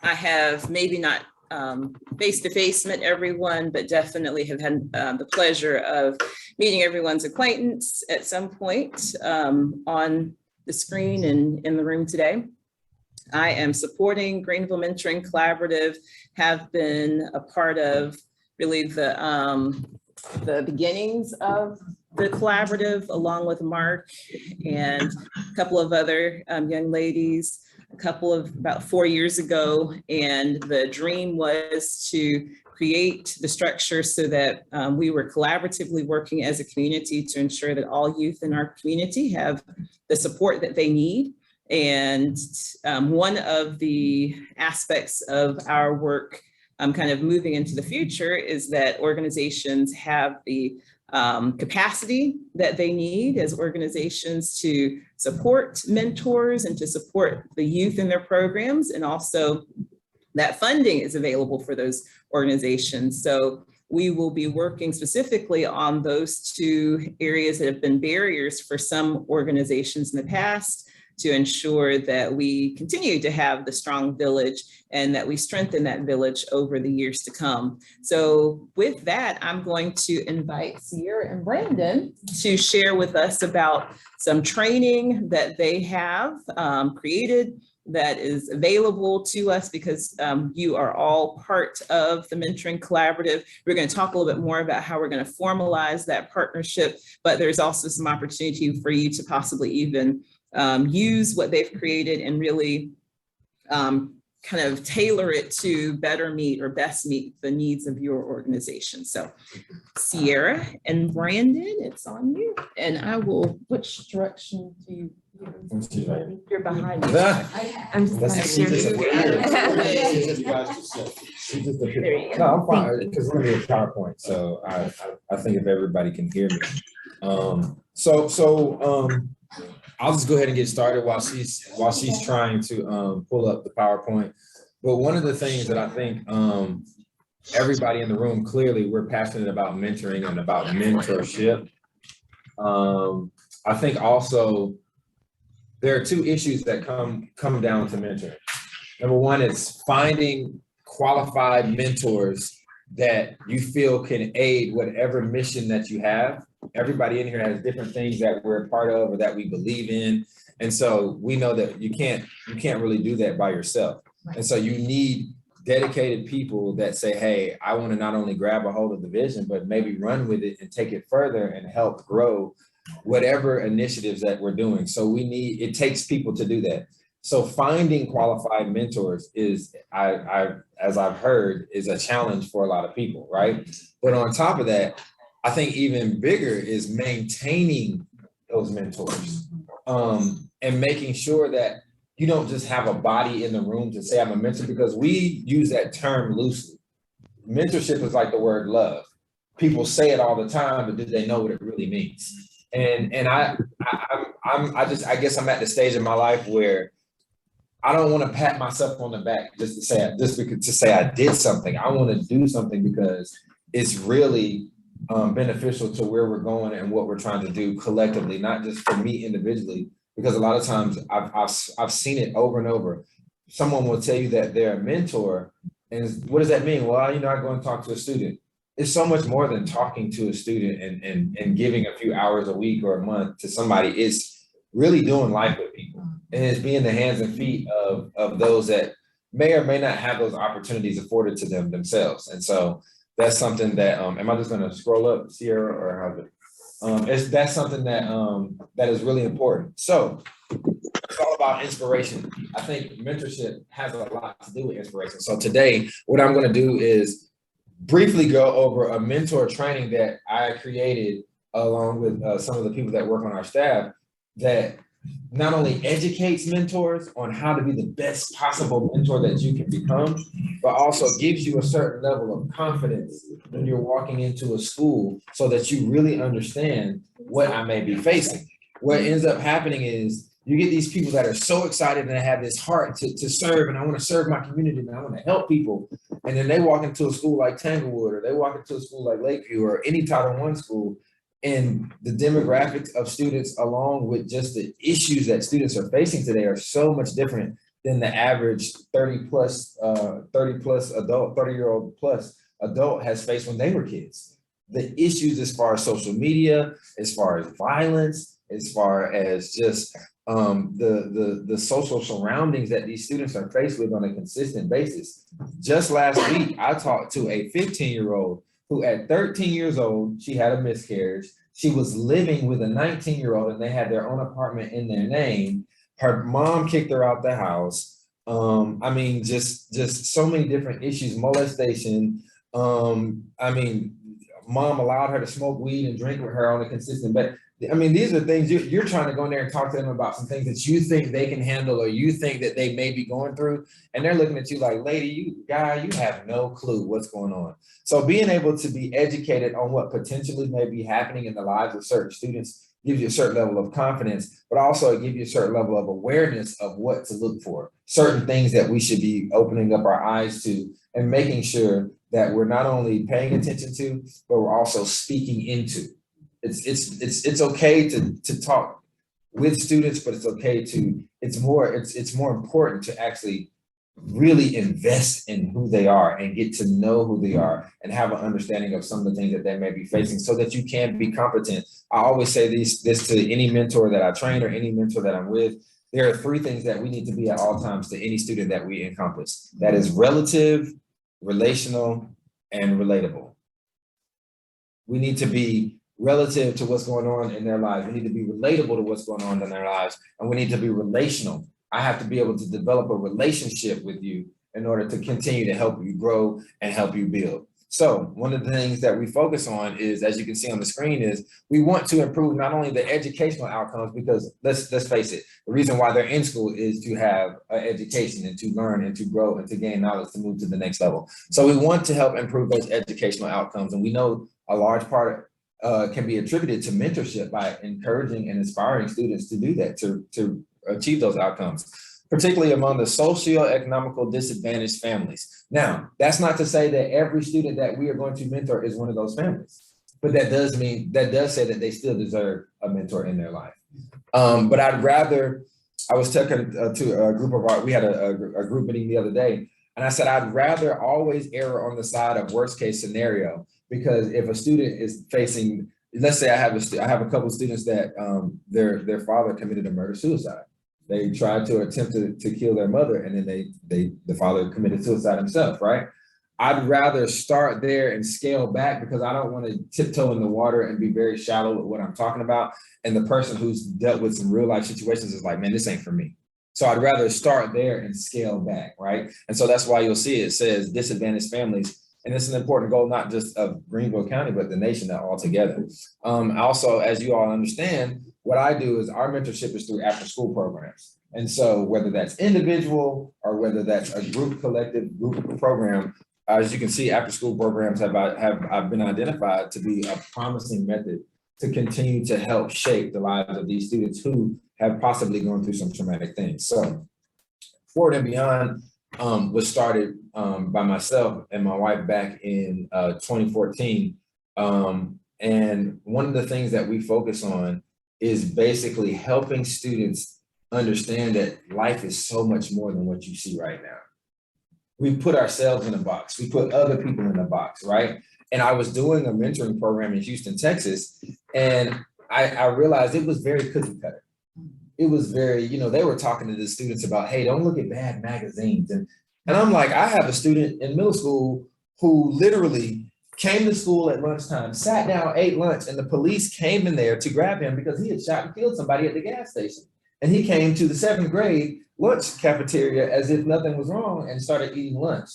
I have maybe not face-to-face met everyone, but definitely have had the pleasure of meeting everyone's acquaintance at some point on the screen and in the room today. I am supporting Greenville Mentoring Collaborative, have been a part of really the beginnings of the collaborative, along with Mark and a couple of other young ladies, about 4 years ago. And the dream was to create the structure so that we were collaboratively working as a community to ensure that all youth in our community have the support that they need. And one of the aspects of our work kind of moving into the future is that organizations have the capacity that they need as organizations to support mentors and to support the youth in their programs, and also that funding is available for those organizations. So we will be working specifically on those two areas that have been barriers for some organizations in the past, to ensure that we continue to have the strong village and that we strengthen that village over the years to come. So with that, I'm going to invite Sierra and Brandon to share with us about some training that they have created that is available to us because you are all part of the Mentoring Collaborative. We're going to talk a little bit more about how we're going to formalize that partnership, but there's also some opportunity for you to possibly even use what they've created and really kind of tailor it to better meet or best meet the needs of your organization. So Sierra and Brandon, it's on you. And I will, which direction do you? You're behind me. I'm just No, I'm fine because it's gonna be a PowerPoint, so I think if everybody can hear me. I'll just go ahead and get started while she's trying to pull up the PowerPoint. But one of the things that I think everybody in the room, clearly we're passionate about mentoring and about mentorship. I think also there are two issues that come down to mentoring. Number one is finding qualified mentors that you feel can aid whatever mission that you have. Everybody in here has different things that we're a part of or that we believe in. And so we know that you can't really do that by yourself. And so you need dedicated people that say, hey, I want to not only grab a hold of the vision, but maybe run with it and take it further and help grow whatever initiatives that we're doing. So it takes people to do that. So finding qualified mentors is, as I've heard, is a challenge for a lot of people, right? But on top of that, I think even bigger is maintaining those mentors and making sure that you don't just have a body in the room to say I'm a mentor, because we use that term loosely. Mentorship is like the word love. People say it all the time, but do they know what it really means? And I guess I'm at the stage in my life where I don't want to pat myself on the back just to say I did something. I want to do something because it's really beneficial to where we're going and what we're trying to do collectively, not just for me individually. Because a lot of times I've seen it over and over. Someone will tell you that they're a mentor, and what does that mean? Well, I go and talk to a student. It's so much more than talking to a student and giving a few hours a week or a month to somebody. It's really doing life with people, and it's being the hands and feet of those that may or may not have those opportunities afforded to them themselves. And so that's something that am I just going to scroll up, Sierra, or how's it? That's something that that is really important. So it's all about inspiration. I think mentorship has a lot to do with inspiration. So today, what I'm going to do is briefly go over a mentor training that I created along with some of the people that work on our staff that not only educates mentors on how to be the best possible mentor that you can become, but also gives you a certain level of confidence when you're walking into a school so that you really understand what I may be facing. What ends up happening is you get these people that are so excited and they have this heart to serve, and I want to serve my community and I want to help people. And then they walk into a school like Tanglewood, or they walk into a school like Lakeview, or any Title I school, and the demographics of students, along with just the issues that students are facing today, are so much different than the average 30 plus adult, 30-year-old plus adult has faced when they were kids. The issues as far as social media, as far as violence, as far as just the social surroundings that these students are faced with on a consistent basis. Just last week, I talked to a 15-year-old who at 13 years old, she had a miscarriage. She was living with a 19-year-old and they had their own apartment in their name. Her mom kicked her out the house. I mean, just so many different issues, molestation. I mean, mom allowed her to smoke weed and drink with her on a consistent basis. I mean, these are things you're trying to go in there and talk to them about some things that you think they can handle or you think that they may be going through. And they're looking at you like, lady, you have no clue what's going on. So being able to be educated on what potentially may be happening in the lives of certain students gives you a certain level of confidence, but also it gives you a certain level of awareness of what to look for, certain things that we should be opening up our eyes to and making sure that we're not only paying attention to, but we're also speaking into. It's okay to talk with students, but it's more important to actually really invest in who they are and get to know who they are and have an understanding of some of the things that they may be facing so that you can be competent. I always say this to any mentor that I train or any mentor that I'm with. There are 3 things that we need to be at all times to any student that we encompass. That is relative, relational, and relatable. We need to be relative to what's going on in their lives. We need to be relatable to what's going on in their lives. And we need to be relational. I have to be able to develop a relationship with you in order to continue to help you grow and help you build. So one of the things that we focus on is, as you can see on the screen, is we want to improve not only the educational outcomes, because let's face it, the reason why they're in school is to have an education and to learn and to grow and to gain knowledge to move to the next level. So we want to help improve those educational outcomes. And we know a large part can be attributed to mentorship by encouraging and inspiring students to do that, to achieve those outcomes, particularly among the socioeconomical disadvantaged families. Now, that's not to say that every student that we are going to mentor is one of those families, but that does say that they still deserve a mentor in their life. But I was talking to a group of we had a group meeting the other day, and I said, I'd rather always err on the side of worst case scenario, because if a student is facing, let's say I have a couple of students that their father committed a murder-suicide. They tried to attempt to kill their mother, and then the father committed suicide himself, right? I'd rather start there and scale back, because I don't want to tiptoe in the water and be very shallow with what I'm talking about. And the person who's dealt with some real life situations is like, man, this ain't for me. So I'd rather start there and scale back, right? And so that's why you'll see it says disadvantaged families. And it's an important goal, not just of Greenville County, but the nation altogether. Also, as you all understand, what I do is our mentorship is through after school programs. And so whether that's individual or whether that's a group program, as you can see, after school programs have been identified to be a promising method to continue to help shape the lives of these students who have possibly gone through some traumatic things. So Forward and Beyond was started by myself and my wife back in 2014. And one of the things that we focus on is basically helping students understand that life is so much more than what you see right now. We put ourselves in a box. We put other people in a box, right? And I was doing a mentoring program in Houston, Texas, and I realized it was very cookie cutter. It was very, they were talking to the students about, hey, don't look at bad magazines. And I'm like, I have a student in middle school who literally came to school at lunchtime, sat down, ate lunch, and the police came in there to grab him because he had shot and killed somebody at the gas station. And he came to the 7th grade lunch cafeteria as if nothing was wrong and started eating lunch.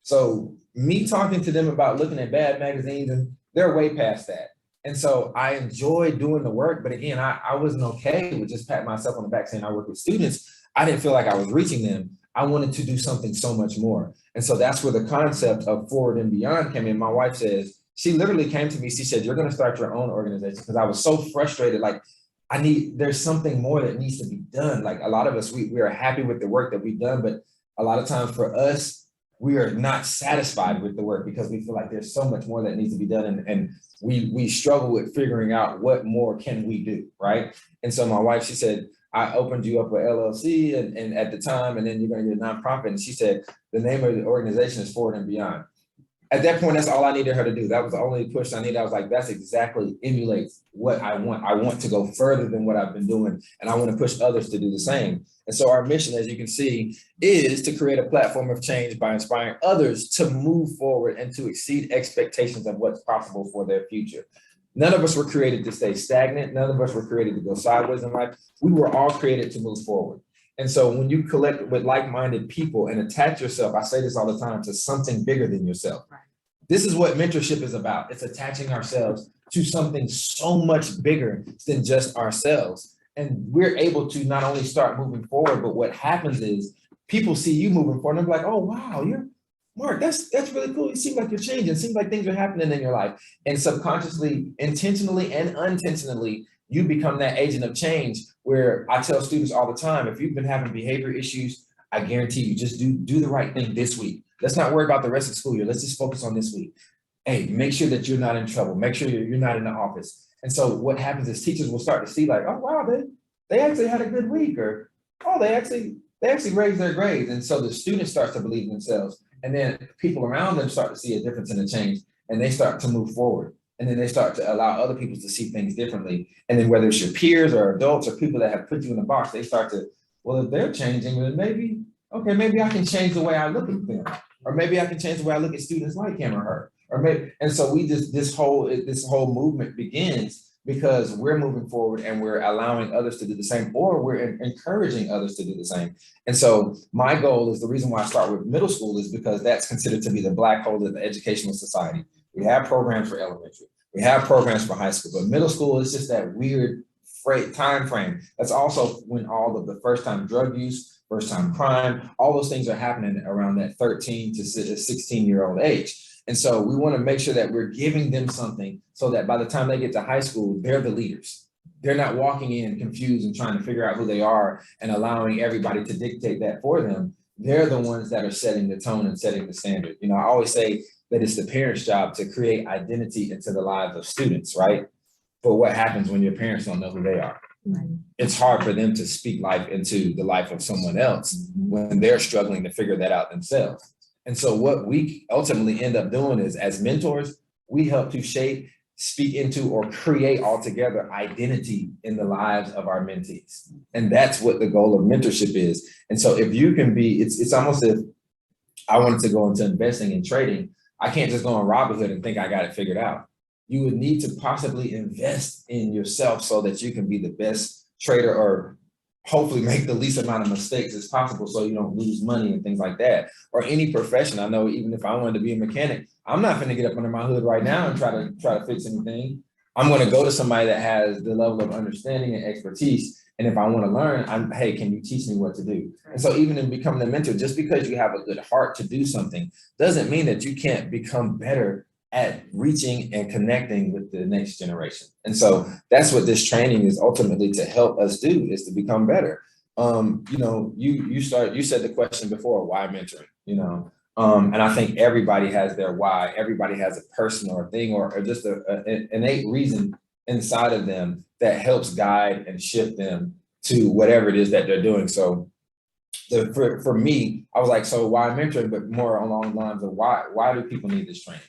So me talking to them about looking at bad magazines, and they're way past that. And so I enjoy doing the work, but again, I wasn't okay with just patting myself on the back saying I work with students. I didn't feel like I was reaching them. I wanted to do something so much more. And so that's where the concept of Forward and Beyond came in. My wife says, she literally came to me, she said, you're going to start your own organization, because I was so frustrated. Like, there's something more that needs to be done. Like, a lot of us, we are happy with the work that we've done, but a lot of times for us, we are not satisfied with the work because we feel like there's so much more that needs to be done. And we struggle with figuring out what more can we do, right? And so my wife, she said, I opened you up a LLC and at the time, and then you're going to get a nonprofit. And she said, the name of the organization is Forward and Beyond. At that point, that's all I needed her to do. That was the only push I needed. I was like, that's exactly emulates what I want. I want to go further than what I've been doing, and I want to push others to do the same. And so our mission, as you can see, is to create a platform of change by inspiring others to move forward and to exceed expectations of what's possible for their future. None of us were created to stay stagnant. None of us were created to go sideways in life. We were all created to move forward. And so when you collect with like-minded people and attach yourself, I say this all the time, to something bigger than yourself. Right. This is what mentorship is about. It's attaching ourselves to something so much bigger than just ourselves. And we're able to not only start moving forward, but what happens is people see you moving forward and they're like, oh, wow, you're Mark, that's really cool. You seem like you're changing. It seems like things are happening in your life. And subconsciously, intentionally and unintentionally, you become that agent of change, where I tell students all the time, if you've been having behavior issues, I guarantee you just do the right thing this week. Let's not worry about the rest of the school year. Let's just focus on this week. Hey, make sure that you're not in trouble. Make sure you're not in the office. And so what happens is teachers will start to see like, oh, wow, they actually had a good week, or, oh, they actually raised their grades. And so the student starts to believe in themselves. And then people around them start to see a difference in the change, and they start to move forward. And then they start to allow other people to see things differently. And then whether it's your peers or adults or people that have put you in a box, they start to, well, if they're changing, then maybe I can change the way I look at them. Or maybe I can change the way I look at students like him or her. Or maybe, and so we just, this whole movement begins because we're moving forward and we're allowing others to do the same, or we're encouraging others to do the same. And so my goal is, the reason why I start with middle school is because that's considered to be the black hole of the educational society. We have programs for elementary, we have programs for high school, but middle school is just that weird time frame. That's also when all of the first time drug use, first time crime, all those things are happening around that 13 to 16-year-old age. And so we want to make sure that we're giving them something so that by the time they get to high school, they're the leaders. They're not walking in confused and trying to figure out who they are and allowing everybody to dictate that for them. They're the ones that are setting the tone and setting the standard. You know, I always say that it's the parents' job to create identity into the lives of students, right? But what happens when your parents don't know who they are? Right. It's hard for them to speak life into the life of someone else when they're struggling to figure that out themselves. And so what we ultimately end up doing is, as mentors, we help to shape, speak into, or create altogether identity in the lives of our mentees. And that's what the goal of mentorship is. And so if you can be, it's almost if I wanted to go into investing and trading, I can't just go on Robinhood and think I got it figured out. You would need to possibly invest in yourself so that you can be the best trader, or hopefully make the least amount of mistakes as possible so you don't lose money and things like that. Or any profession. I know even if I wanted to be a mechanic, I'm not going to get up under my hood right now and try to fix anything. I'm going to go to somebody that has the level of understanding and expertise. And if I want to learn, hey, can you teach me what to do? And so even in becoming a mentor, just because you have a good heart to do something doesn't mean that you can't become better at reaching and connecting with the next generation. And so that's what this training is ultimately to help us do, is to become better. You know, you said the question before, why mentoring, you know? And I think everybody has their why. Everybody has a person or a thing or just an innate reason inside of them that helps guide and shift them to whatever it is that they're doing. So for me, I was like, so why mentoring, but more along the lines of why do people need this training?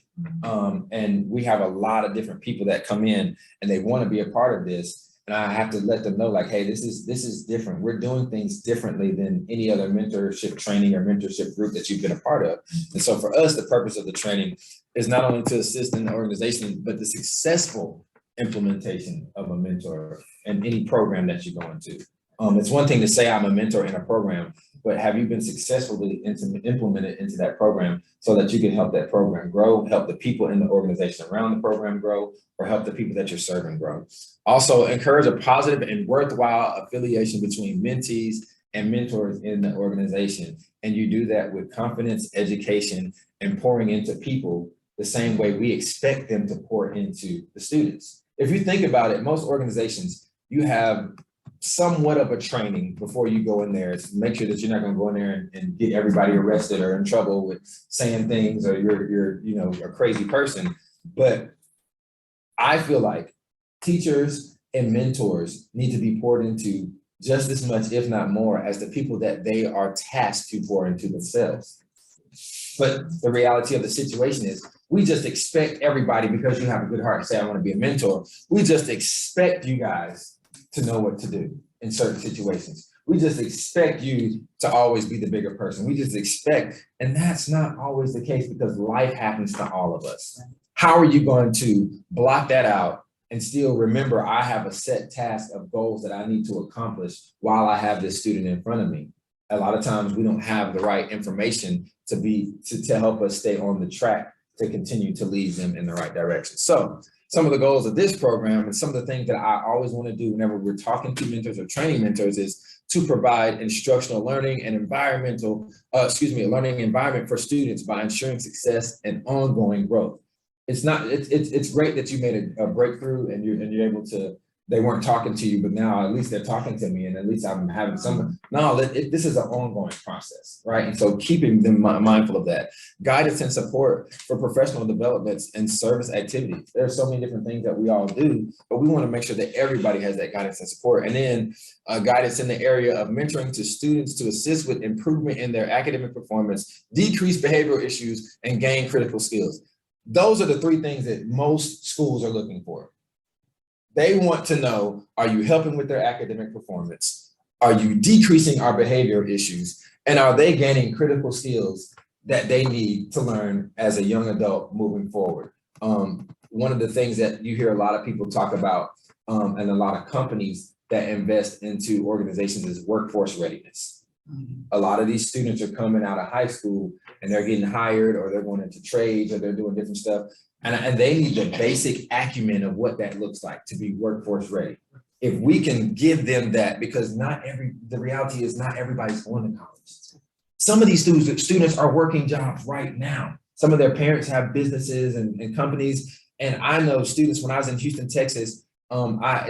And we have a lot of different people that come in and they want to be a part of this. And I have to let them know, like, hey, this is different. We're doing things differently than any other mentorship training or mentorship group that you've been a part of. And so for us, the purpose of the training is not only to assist in the organization, but the successful implementation of a mentor in any program that you go into. It's one thing to say I'm a mentor in a program, but have you been successfully implemented into that program so that you can help that program grow, help the people in the organization around the program grow, or help the people that you're serving grow? Also, encourage a positive and worthwhile affiliation between mentees and mentors in the organization. And you do that with confidence, education, and pouring into people the same way we expect them to pour into the students. If you think about it, most organizations, you have somewhat of a training before you go in there to make sure that you're not going to go in there and get everybody arrested or in trouble with saying things, or you're you know, a crazy person. But I feel like teachers and mentors need to be poured into just as much, if not more, as the people that they are tasked to pour into themselves. But the reality of the situation is we just expect everybody, because you have a good heart to say, I want to be a mentor. We just expect you guys to know what to do in certain situations. We just expect you to always be the bigger person. We just expect, and that's not always the case because life happens to all of us. How are you going to block that out and still remember I have a set task of goals that I need to accomplish while I have this student in front of me? A lot of times we don't have the right information to help us stay on the track to continue to lead them in the right direction. So some of the goals of this program and some of the things that I always want to do whenever we're talking to mentors or training mentors is to provide instructional learning and learning environment for students by ensuring success and ongoing growth. It's great that you made a breakthrough and you're able to, they weren't talking to you, but now at least they're talking to me and at least I'm having some, no, this is an ongoing process, right? And so keeping them mindful of that. Guidance and support for professional developments and service activities. There are so many different things that we all do, but we want to make sure that everybody has that guidance and support. And then guidance in the area of mentoring to students to assist with improvement in their academic performance, decrease behavioral issues, and gain critical skills. Those are the three things that most schools are looking for. They want to know, are you helping with their academic performance? Are you decreasing our behavioral issues? And are they gaining critical skills that they need to learn as a young adult moving forward? One of the things that you hear a lot of people talk about and a lot of companies that invest into organizations is workforce readiness. A lot of these students are coming out of high school and they're getting hired or they're going into trades or they're doing different stuff. And they need the basic acumen of what that looks like to be workforce ready. If we can give them that, because the reality is not everybody's going to college. Some of these students are working jobs right now. Some of their parents have businesses and companies. And I know students, when I was in Houston, Texas, I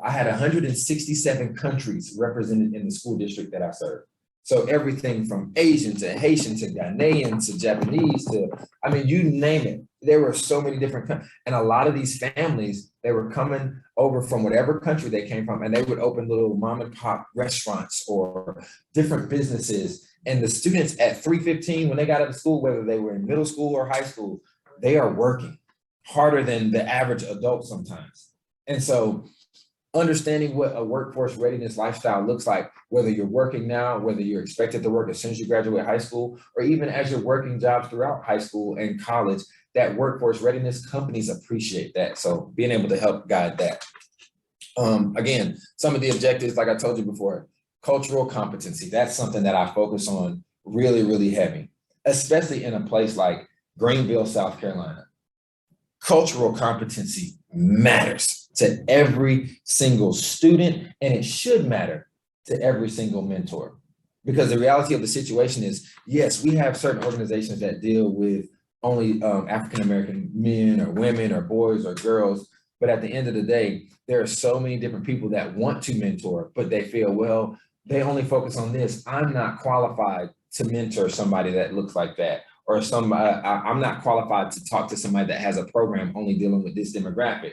had 167 countries represented in the school district that I served. So everything from Asian to Haitian to Ghanaian to Japanese to, I mean, you name it. There were so many different, and a lot of these families, they were coming over from whatever country they came from, and they would open little mom and pop restaurants or different businesses. And the students at 3:15, when they got out of school, whether they were in middle school or high school, they are working harder than the average adult sometimes. And so understanding what a workforce readiness lifestyle looks like, whether you're working now, whether you're expected to work as soon as you graduate high school, or even as you're working jobs throughout high school and college, that workforce readiness, companies appreciate that. So being able to help guide that. Again, some of the objectives, like I told you before, cultural competency. That's something that I focus on really, really heavy, especially in a place like Greenville, South Carolina. Cultural competency matters to every single student, and it should matter to every single mentor. Because the reality of the situation is, yes, we have certain organizations that deal with only African-American men or women or boys or girls, but at the end of the day, there are so many different people that want to mentor, but they feel, well, they only focus on this. I'm not qualified to mentor somebody that looks like that. Or I'm not qualified to talk to somebody that has a program only dealing with this demographic.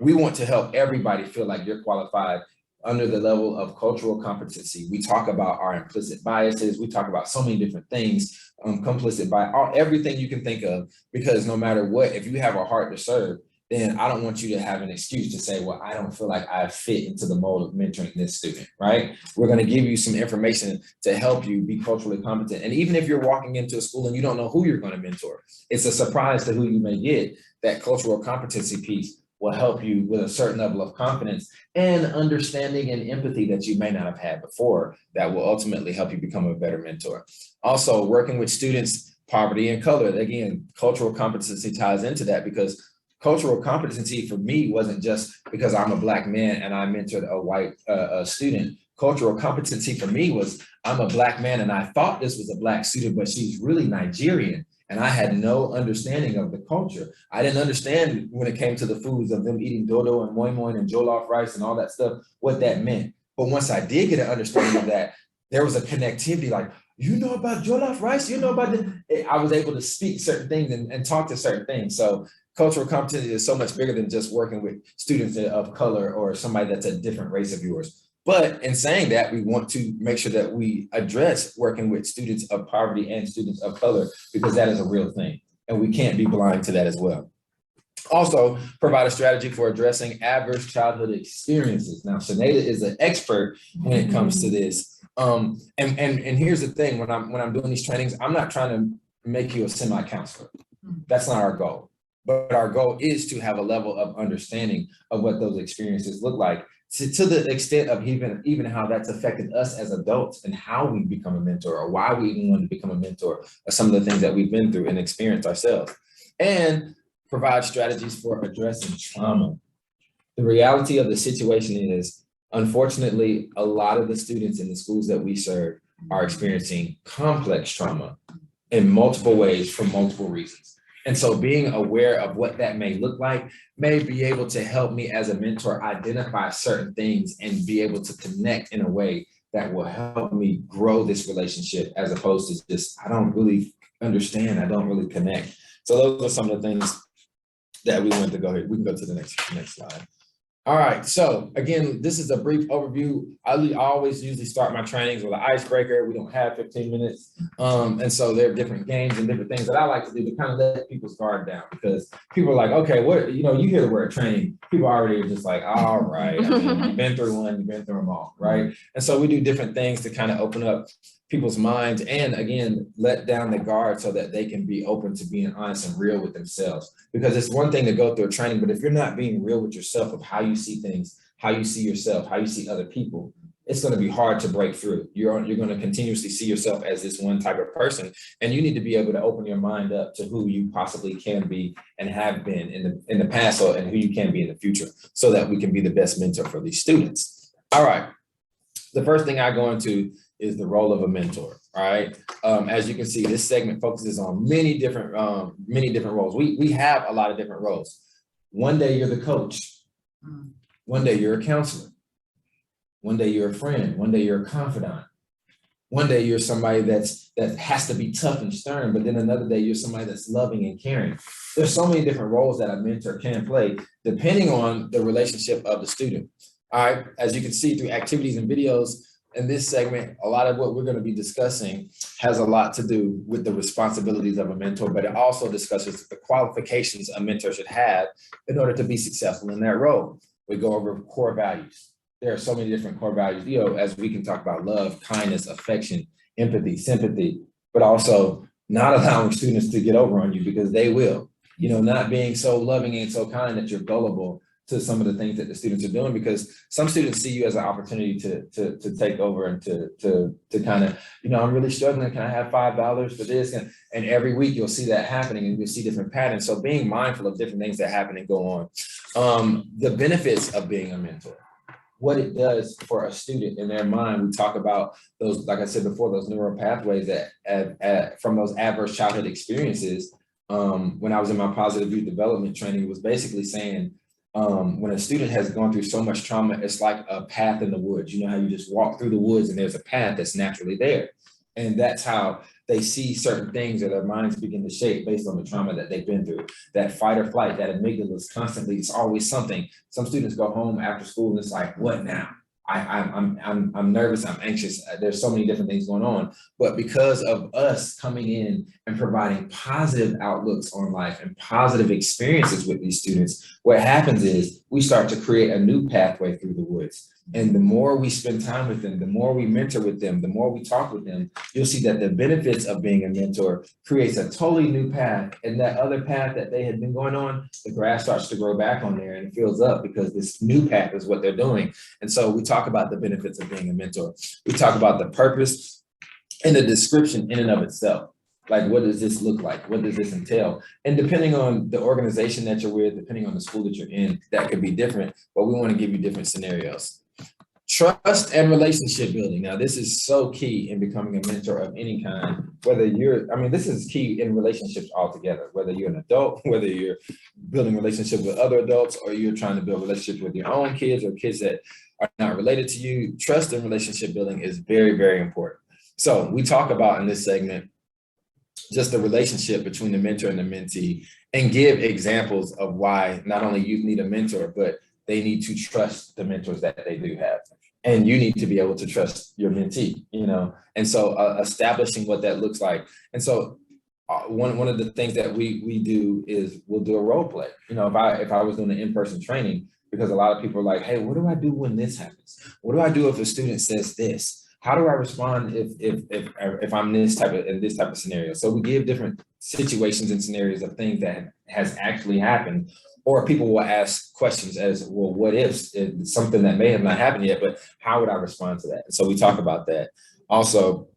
We want to help everybody feel like you're qualified under the level of cultural competency. We talk about our implicit biases. We talk about so many different things, complicit bias, everything you can think of, because no matter what, if you have a heart to serve, then I don't want you to have an excuse to say, well, I don't feel like I fit into the mold of mentoring this student, right? We're going to give you some information to help you be culturally competent. And even if you're walking into a school and you don't know who you're going to mentor, it's a surprise to who you may get. That cultural competency piece will help you with a certain level of confidence and understanding and empathy that you may not have had before that will ultimately help you become a better mentor. Also, working with students, poverty and color. Again, cultural competency ties into that, because cultural competency for me wasn't just because I'm a Black man and I mentored a white student. Cultural competency for me was, I'm a Black man and I thought this was a Black student, but she's really Nigerian. And I had no understanding of the culture. I didn't understand when it came to the foods of them eating dodo and moi moi and jollof rice and all that stuff, what that meant. But once I did get an understanding of that, there was a connectivity, like, you know about jollof rice, you know about the, I was able to speak certain things and talk to certain things. So cultural competency is so much bigger than just working with students of color or somebody that's a different race of yours. But in saying that, we want to make sure that we address working with students of poverty and students of color, because that is a real thing. And we can't be blind to that as well. Also, provide a strategy for addressing adverse childhood experiences. Now, Sinead is an expert when it comes to this. And here's the thing: when I'm doing these trainings, I'm not trying to make you a semi-counselor. That's not our goal. But our goal is to have a level of understanding of what those experiences look like, to the extent of even how that's affected us as adults and how we become a mentor, or why we even want to become a mentor, or some of the things that we've been through and experienced ourselves. And provide strategies for addressing trauma. The reality of the situation is, unfortunately, a lot of the students in the schools that we serve are experiencing complex trauma in multiple ways for multiple reasons. And so being aware of what that may look like may be able to help me as a mentor identify certain things and be able to connect in a way that will help me grow this relationship, as opposed to just, I don't really understand, I don't really connect. So those are some of the things that we wanted to go here. We can go to the next slide. All right, so again, this is a brief overview. I always usually start my trainings with an icebreaker. We don't have 15 minutes. And so there are different games and different things that I like to do to kind of let people's guard down, because people are like, okay, what, you hear the word training, people already are just like, all right, I mean, you've been through one, you've been through them all, right? And so we do different things to kind of open up people's minds and, again, let down the guard so that they can be open to being honest and real with themselves. Because it's one thing to go through a training, but if you're not being real with yourself of how you see things, how you see yourself, how you see other people, it's going to be hard to break through. You're going to continuously see yourself as this one type of person, and you need to be able to open your mind up to who you possibly can be and have been in the past, and who you can be in the future, so that we can be the best mentor for these students. All right. The first thing I go into is the role of a mentor. All right. As you can see, this segment focuses on many different roles. We have a lot of different roles. One day you're the coach. One day you're a counselor. One day you're a friend. One day you're a confidant. One day you're somebody that has to be tough and stern, but then another day you're somebody that's loving and caring. There's so many different roles that a mentor can play depending on the relationship of the student. All right. As you can see through activities and videos, in this segment, a lot of what we're going to be discussing has a lot to do with the responsibilities of a mentor, but it also discusses the qualifications a mentor should have in order to be successful in that role. We go over core values. There are so many different core values, as we can talk about love, kindness, affection, empathy, sympathy, but also not allowing students to get over on you, because they will, not being so loving and so kind that you're gullible to some of the things that the students are doing, because some students see you as an opportunity to take over and to kind of, I'm really struggling. Can I have $5 for this? And every week you'll see that happening, and you'll see different patterns. So being mindful of different things that happen and go on. The benefits of being a mentor, what it does for a student in their mind. We talk about those, like I said before, those neural pathways that from those adverse childhood experiences. When I was in my positive youth development training, it was basically saying, when a student has gone through so much trauma, it's like a path in the woods. You know how you just walk through the woods and there's a path that's naturally there. And that's how they see certain things, or their minds begin to shape based on the trauma that they've been through. That fight or flight, that amygdala is constantly, it's always something. Some students go home after school and it's like, what now? I'm nervous, I'm anxious. There's so many different things going on, but because of us coming in and providing positive outlooks on life and positive experiences with these students, what happens is we start to create a new pathway through the woods. And the more we spend time with them, the more we mentor with them, the more we talk with them, you'll see that the benefits of being a mentor creates a totally new path. And that other path that they had been going on, the grass starts to grow back on there and it fills up, because this new path is what they're doing. And so we talk about the benefits of being a mentor. We talk about the purpose and the description in and of itself. Like, what does this look like? What does this entail? And depending on the organization that you're with, depending on the school that you're in, that could be different, but we want to give you different scenarios. Trust and relationship building. Now, this is so key in becoming a mentor of any kind, whether this is key in relationships altogether, whether you're an adult, whether you're building relationships with other adults, or you're trying to build relationships with your own kids or kids that are not related to you. Trust and relationship building is very, very important. So we talk about in this segment just the relationship between the mentor and the mentee, and give examples of why not only youth need a mentor, but they need to trust the mentors that they do have. and you need to be able to trust your mentee, you know? And so establishing what that looks like. And so one of the things that we do is we'll do a role play. You know, if I was doing an in-person training, because a lot of people are like, hey, what do I do when this happens? What do I do if a student says this? How do I respond if I'm in this type of scenario? So we give different situations and scenarios of things that has actually happened, or people will ask questions as, well, what if it's something that may have not happened yet, but how would I respond to that? And so we talk about that. Also,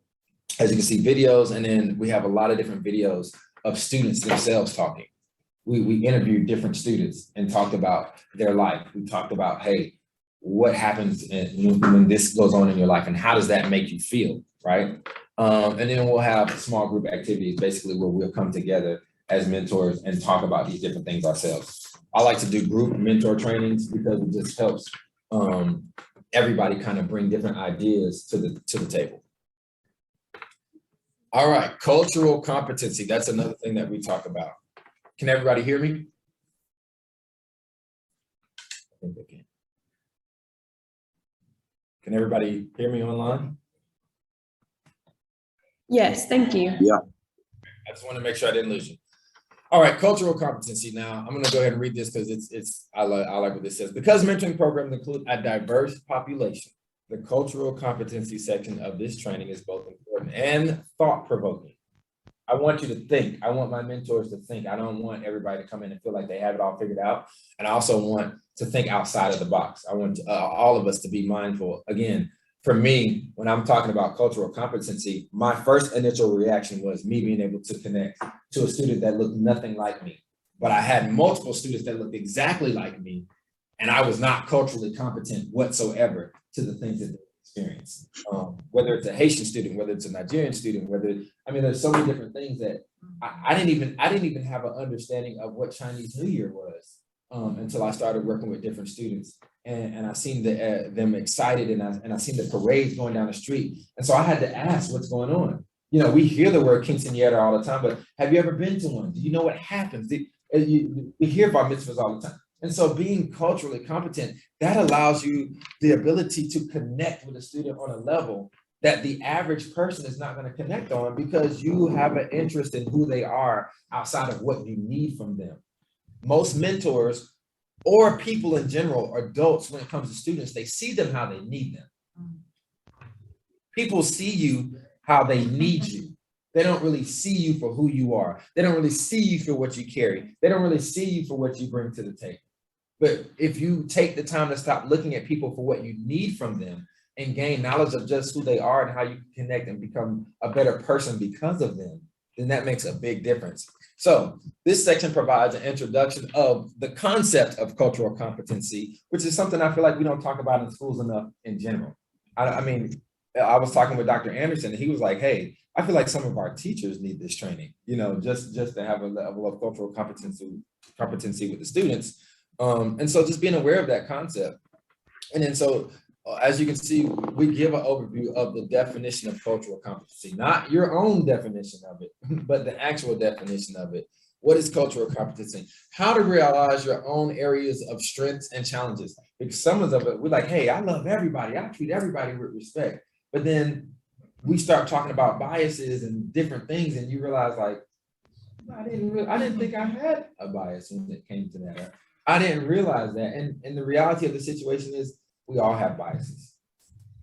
as you can see, videos, and then we have a lot of different videos of students themselves talking. We interviewed different students and talked about their life. We talked about, hey, what happens when this goes on in your life, and how does that make you feel, right? And then we'll have small group activities, basically where we'll come together as mentors and talk about these different things ourselves. I like to do group mentor trainings because it just helps everybody kind of bring different ideas to the table. All right, cultural competency. That's another thing that we talk about. Can everybody hear me? I think they can. Can everybody hear me online? Yes, thank you. Yeah. I just want to make sure I didn't lose you. All right, cultural competency. Now, I'm going to go ahead and read this because I like what this says. Because mentoring programs include a diverse population, the cultural competency section of this training is both important and thought-provoking. I want you to think. I want my mentors to think. I don't want everybody to come in and feel like they have it all figured out. And I also want to think outside of the box. I want all of us to be mindful. Again, for me, when I'm talking about cultural competency, my first initial reaction was me being able to connect to a student that looked nothing like me. But I had multiple students that looked exactly like me, and I was not culturally competent whatsoever to the things that they experienced. Whether it's a Haitian student, whether it's a Nigerian student, there's so many different things that I didn't even have an understanding of what Chinese New Year was until I started working with different students. And I seen them excited, and I seen the parades going down the street. And so I had to ask, what's going on? You know, we hear the word quinceañera all the time, but have you ever been to one? Do you know what happens? We hear about mitzvahs all the time. And so being culturally competent, that allows you the ability to connect with a student on a level that the average person is not going to connect on, because you have an interest in who they are outside of what you need from them. Most mentors, or people in general, or adults, when it comes to students, they see them how they need them. People see you how they need you. They don't really see you for who you are. They don't really see you for what you carry. They don't really see you for what you bring to the table. But if you take the time to stop looking at people for what you need from them and gain knowledge of just who they are and how you can connect and become a better person because of them, then that makes a big difference. So this section provides an introduction of the concept of cultural competency, which is something I feel like we don't talk about in schools enough in general. I mean, I was talking with Dr. Anderson, and he was like, hey, I feel like some of our teachers need this training, you know, just to have a level of cultural competency with the students. And so just being aware of that concept. And then so as you can see, we give an overview of the definition of cultural competency, not your own definition of it, but the actual definition of it. What is cultural competency? How to realize your own areas of strengths and challenges. Because some of it, we're like, hey, I love everybody. I treat everybody with respect. But then we start talking about biases and different things, and you realize, like, I didn't think I had a bias when it came to that. I didn't realize that. And the reality of the situation is we all have biases.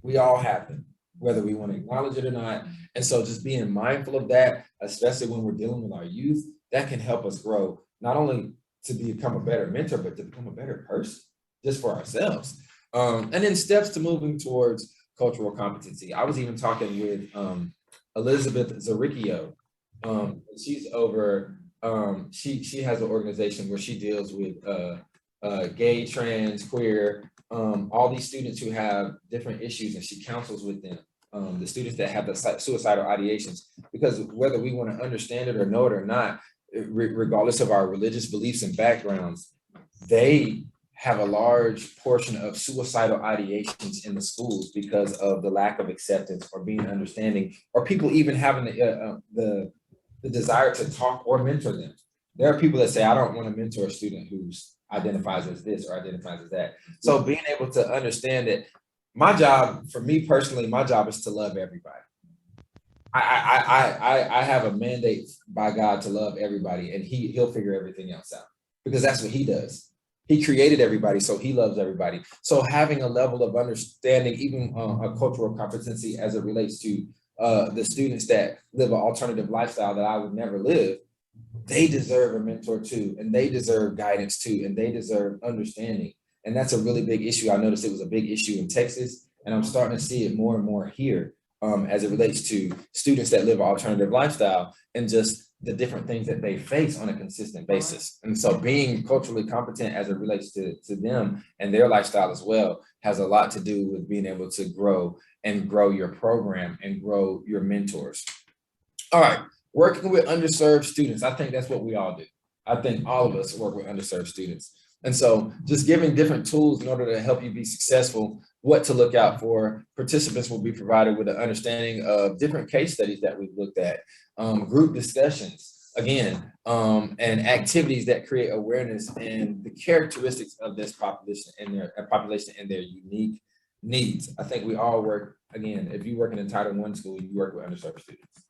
We all have them, whether we want to acknowledge it or not. And so just being mindful of that, especially when we're dealing with our youth, that can help us grow, not only to become a better mentor, but to become a better person just for ourselves. And then steps to moving towards cultural competency. I was even talking with Elizabeth Zaricchio. She's over, she has an organization where she deals with gay, trans, queer, all these students who have different issues, and she counsels with them, the students that have the suicidal ideations, because whether we want to understand it or know it or not, regardless of our religious beliefs and backgrounds, they have a large portion of suicidal ideations in the schools because of the lack of acceptance or being understanding, or people even having the desire to talk or mentor them. There are people that say, I don't want to mentor a student who identifies as this or identifies as that. So being able to understand that My job, for me personally, my job is to love everybody. I have a mandate by God to love everybody, and he'll figure everything else out, because that's what he does. He created everybody, so he loves everybody. So having a level of understanding, even a cultural competency as it relates to the students that live an alternative lifestyle that I would never live, they deserve a mentor too, and they deserve guidance too, and they deserve understanding. And that's a really big issue. I noticed it was a big issue in Texas, and I'm starting to see it more and more here. As it relates to students that live an alternative lifestyle and just the different things that they face on a consistent basis. And so being culturally competent as it relates to them and their lifestyle as well has a lot to do with being able to grow your program and grow your mentors. All right, working with underserved students. I think that's what we all do. I think all of us work with underserved students. And so just giving different tools in order to help you be successful, what to look out for. Participants will be provided with an understanding of different case studies that we've looked at, group discussions, again, and activities that create awareness and the characteristics of this population and their unique needs. I think we all work, again, if you work in a Title I school, you work with underserved students,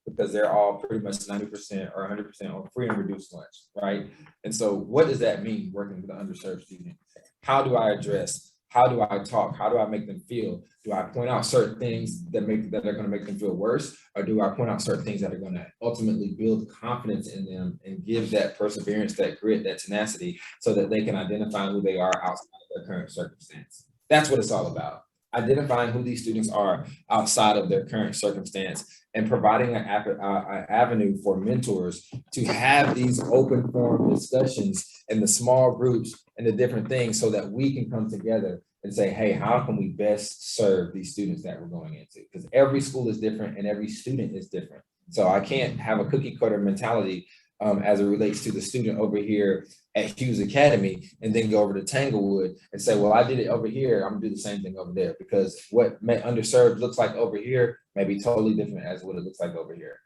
because they're all pretty much 90% or 100% on free and reduced lunch, right? And so what does that mean, working with an underserved student? How do I address? How do I talk? How do I make them feel? Do I point out certain things that are going to make them feel worse? Or do I point out certain things that are going to ultimately build confidence in them and give that perseverance, that grit, that tenacity, so that they can identify who they are outside of their current circumstance? That's what it's all about. Identifying who these students are outside of their current circumstance and providing an avenue for mentors to have these open forum discussions in the small groups and the different things, so that we can come together and say, hey, how can we best serve these students that we're going into? Because every school is different and every student is different. So I can't have a cookie cutter mentality as it relates to the student over here at Hughes Academy and then go over to Tanglewood and say, well, I did it over here, I'm gonna do the same thing over there, because what underserved looks like over here may be totally different as what it looks like over here.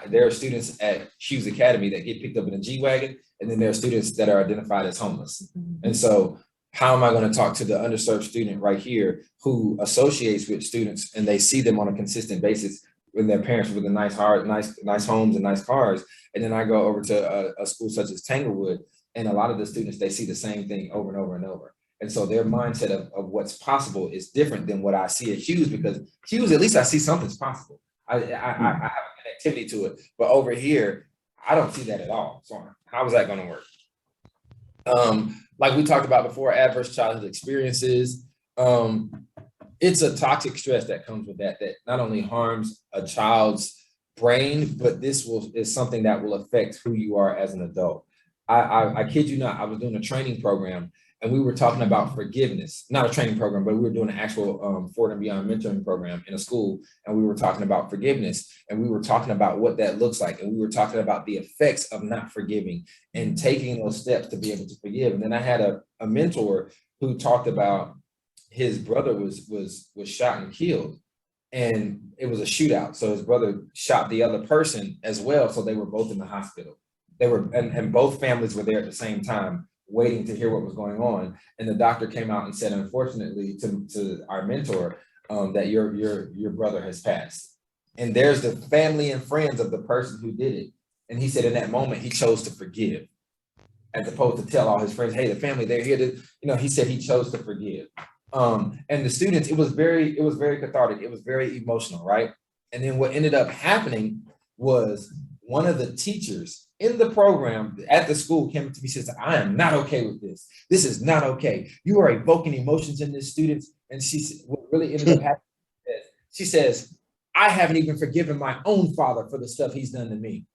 There are students at Hughes Academy that get picked up in a G-Wagon, and then there are students that are identified as homeless. And so how am I going to talk to the underserved student right here who associates with students and they see them on a consistent basis with their parents with a nice homes and nice cars, and then I go over to a school such as Tanglewood, and a lot of the students, they see the same thing over and over and over. And so their mindset of what's possible is different than what I see at Hughes, because Hughes, at least I see something's possible. I have a connectivity to it, but over here, I don't see that at all. So how is that going to work? Like we talked about before, adverse childhood experiences. It's a toxic stress that comes with that not only harms a child's brain, but this is something that will affect who you are as an adult. I kid you not, I was doing a training program and we were talking about forgiveness, not a training program, but we were doing an actual Forward and Beyond mentoring program in a school. And we were talking about forgiveness, and we were talking about what that looks like. And we were talking about the effects of not forgiving and taking those steps to be able to forgive. And then I had a mentor who talked about his brother was shot and killed, and it was a shootout. So his brother shot the other person as well. So they were both in the hospital. They were, and both families were there at the same time, waiting to hear what was going on. And the doctor came out and said, unfortunately, to our mentor, that your brother has passed. And there's the family and friends of the person who did it. And he said in that moment, he chose to forgive, as opposed to tell all his friends, hey, the family, they're here to, he said he chose to forgive. And the students, it was very cathartic. It was very emotional, right? And then what ended up happening was one of the teachers in the program at the school came to me and says, I am not okay with this. This is not okay. You are evoking emotions in this students. And she said, what really ended up happening is, she says, I haven't even forgiven my own father for the stuff he's done to me.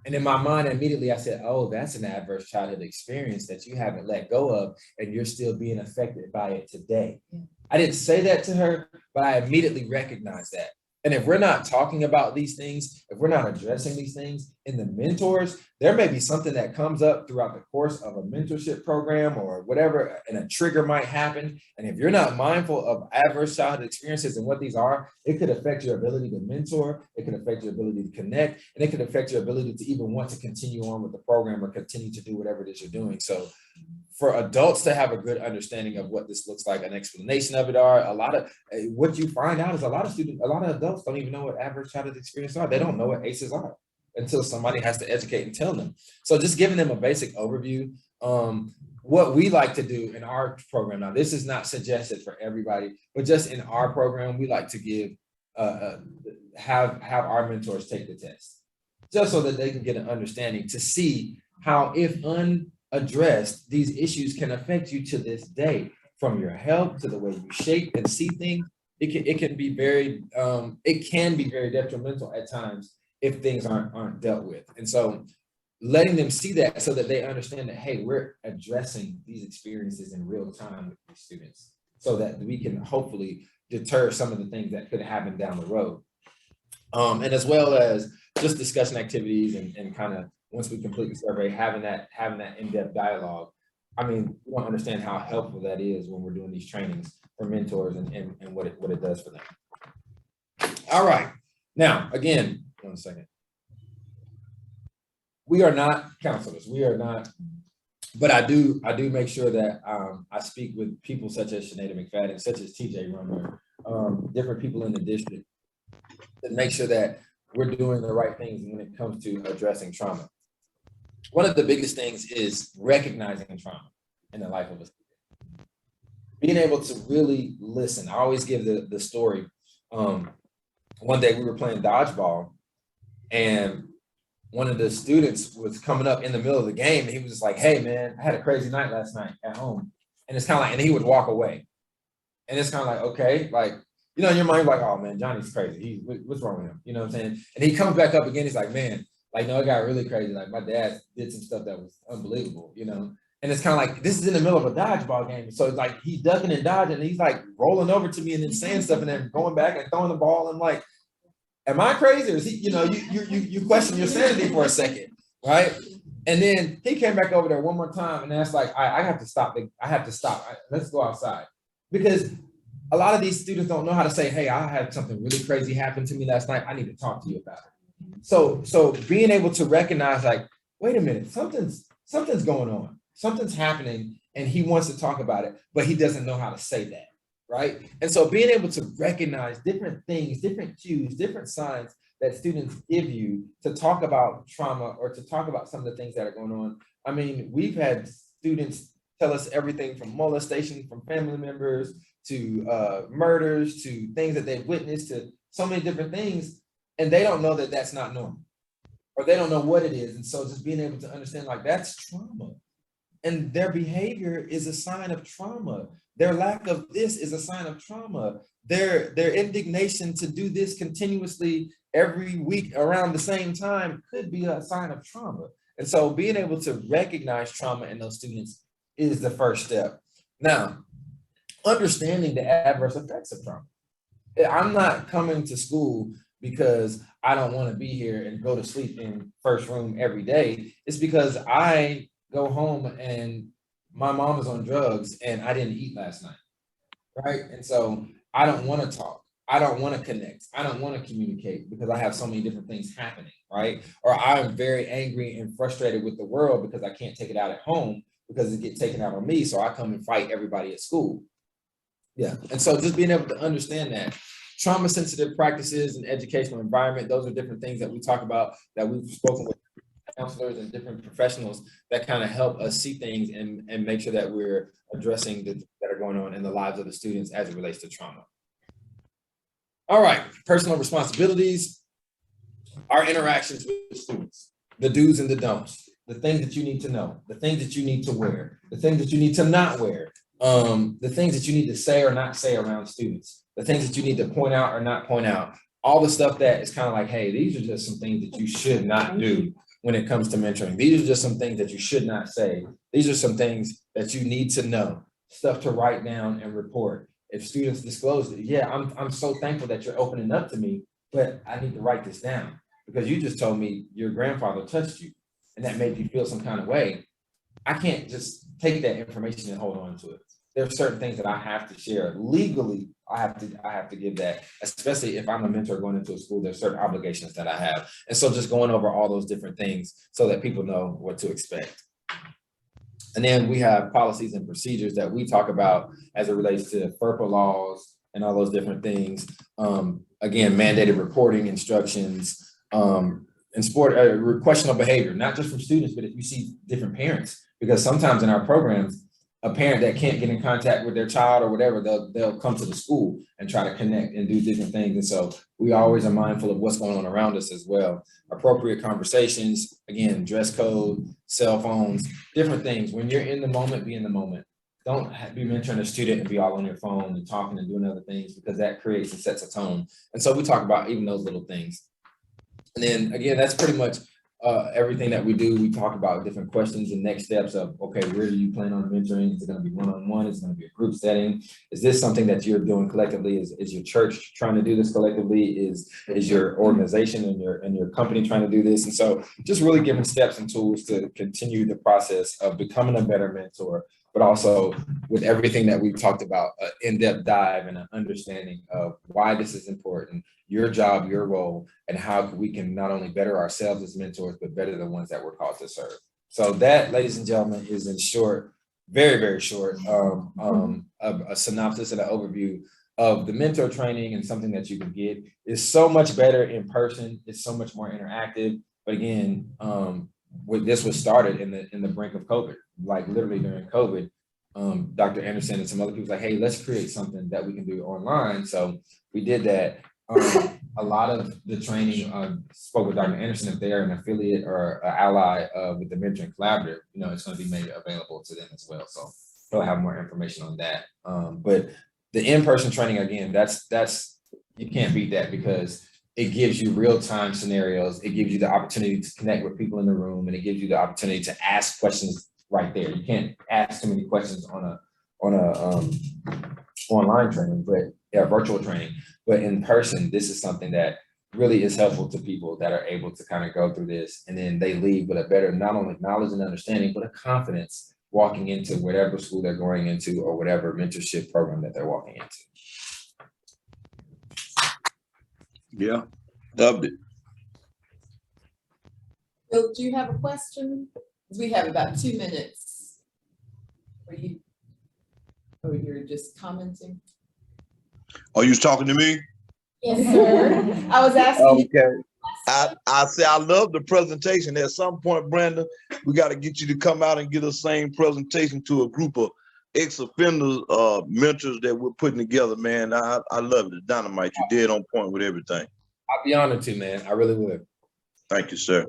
And in my mind, immediately I said, oh, that's an adverse childhood experience that you haven't let go of, and you're still being affected by it today. Yeah. I didn't say that to her, but I immediately recognized that. And if we're not talking about these things, if we're not addressing these things in the mentors, there may be something that comes up throughout the course of a mentorship program or whatever, and a trigger might happen. And if you're not mindful of adverse childhood experiences and what these are, it could affect your ability to mentor, it could affect your ability to connect, and it could affect your ability to even want to continue on with the program or continue to do whatever it is you're doing. So for adults to have a good understanding of what this looks like, an explanation of it are, a lot of what you find out is a lot of adults don't even know what adverse childhood experience are. They don't know what ACEs are until somebody has to educate and tell them. So just giving them a basic overview. What we like to do in our program, now this is not suggested for everybody, but just in our program, we like to give, have our mentors take the test, just so that they can get an understanding to see how, if unaddressed, these issues can affect you to this day, from your health to the way you shape and see things. It can be very detrimental at times if things aren't dealt with. And so letting them see that so that they understand that, hey, we're addressing these experiences in real time with these students so that we can hopefully deter some of the things that could happen down the road. And as well as just discussion activities and kind of, once we complete the survey, having that in-depth dialogue. I mean, we don't understand how helpful that is when we're doing these trainings for mentors and what it does for them. All right. Now, again, 1 second. We are not counselors. We are not, but I do make sure that I speak with people such as Sinead McFadden, such as TJ Rummer, different people in the district, to make sure that we're doing the right things when it comes to addressing trauma. One of the biggest things is recognizing trauma in the life of a student. Being able to really listen. I always give the story. One day we were playing dodgeball, and one of the students was coming up in the middle of the game, and he was just like, hey man, I had a crazy night last night at home. And it's kind of like, and he would walk away. And it's kind of like, okay, like, you know, in your mind, like, oh man, Johnny's crazy. What's wrong with him? You know what I'm saying? And he comes back up again. He's like, man, like, no, it got really crazy. Like, my dad did some stuff that was unbelievable, you know? And it's kind of like, this is in the middle of a dodgeball game. So it's like, he's ducking and dodging, and he's like rolling over to me and then saying stuff and then going back and throwing the ball. And like, am I crazy? Or is he, you know, you question your sanity for a second, right? And then he came back over there one more time, and that's like, I have to stop. Let's go outside. Because a lot of these students don't know how to say, hey, I had something really crazy happen to me last night. I need to talk to you about it. So being able to recognize, like, wait a minute, something's going on. Something's happening, and he wants to talk about it, but he doesn't know how to say that, right? And so being able to recognize different things, different cues, different signs that students give you to talk about trauma or to talk about some of the things that are going on. I mean, we've had students tell us everything from molestation from family members to murders, to things that they've witnessed, to so many different things, and they don't know that that's not normal, or they don't know what it is. And so just being able to understand, like, that's trauma, and their behavior is a sign of trauma. Their lack of this is a sign of trauma. Their indignation to do this continuously every week around the same time could be a sign of trauma. And so being able to recognize trauma in those students is the first step. Now, understanding the adverse effects of trauma. I'm not coming to school because I don't want to be here and go to sleep in first room every day. It's because I go home and my mom is on drugs and I didn't eat last night, right? And so I don't want to talk. I don't want to connect. I don't want to communicate because I have so many different things happening, right? Or I'm very angry and frustrated with the world because I can't take it out at home because it gets taken out on me. So I come and fight everybody at school. Yeah, and so just being able to understand that trauma-sensitive practices and educational environment, those are different things that we talk about, that we've spoken with counselors and different professionals that kind of help us see things and make sure that we're addressing the things that are going on in the lives of the students as it relates to trauma. All right, personal responsibilities, our interactions with students, the do's and the don'ts, the things that you need to know, the things that you need to wear, the things that you need to not wear, the things that you need to say or not say around students, the things that you need to point out or not point out, all the stuff that is kind of like, hey, these are just some things that you should not do when it comes to mentoring. These are just some things that you should not say. These are some things that you need to know, stuff to write down and report. If students disclose it, yeah, I'm so thankful that you're opening up to me, but I need to write this down because you just told me your grandfather touched you and that made you feel some kind of way. I can't just take that information and hold on to it. There are certain things that I have to share legally. I have to give that, especially if I'm a mentor going into a school. There's certain obligations that I have, and so just going over all those different things so that people know what to expect. And then we have policies and procedures that we talk about as it relates to FERPA laws and all those different things. Again, mandated reporting instructions, and sport questionable behavior, not just from students, but if you see different parents, because sometimes in our programs, a parent that can't get in contact with their child or whatever, they'll come to the school and try to connect and do different things. And so we always are mindful of what's going on around us as well. Appropriate conversations, again, dress code, cell phones, different things. When you're in the moment, be in the moment. Don't be mentoring a student and be all on your phone and talking and doing other things, because that creates and sets a tone. And so we talk about even those little things. And then again, that's pretty much everything that we do. We talk about different questions and next steps of, okay, where do you plan on mentoring? Is it going to be one-on-one? Is it going to be a group setting? Is this something that you're doing collectively? Is your church trying to do this collectively? Is your organization and your company trying to do this? And so just really giving steps and tools to continue the process of becoming a better mentor, but also with everything that we've talked about, an in-depth dive and an understanding of why this is important, your job, your role, and how we can not only better ourselves as mentors, but better the ones that we're called to serve. So that, ladies and gentlemen, is in short, very, very short, a synopsis and an overview of the mentor training, and something that you can get. Is so much better in person. It's so much more interactive. But again, this was started in the brink of COVID, like literally during COVID. Dr. Anderson and some other people like, hey, let's create something that we can do online. So we did that. A lot of the training, spoke with Dr. Anderson, if they are an affiliate or an ally with the Mentoring Collaborative, it's going to be made available to them as well. So they'll have more information on that. But the in-person training, again, that's you can't beat that, because it gives you real-time scenarios. It gives you the opportunity to connect with people in the room, and it gives you the opportunity to ask questions right there. You can't ask too many questions on a online training, but virtual training. But in person, this is something that really is helpful to people that are able to kind of go through this, and then they leave with a better, not only knowledge and understanding, but a confidence walking into whatever school they're going into or whatever mentorship program that they're walking into. Yeah, loved it. Bill, do you have a question? We have about 2 minutes. You're just commenting? Oh, you was talking to me? Yes, sir. I was asking. Okay. I say I love the presentation. At some point, Brandon, we got to get you to come out and get the same presentation to a group of ex-offenders, mentors that we're putting together, man. I love it. Dynamite. You did on point with everything. I'd be honored to, man. I really would. Thank you, sir.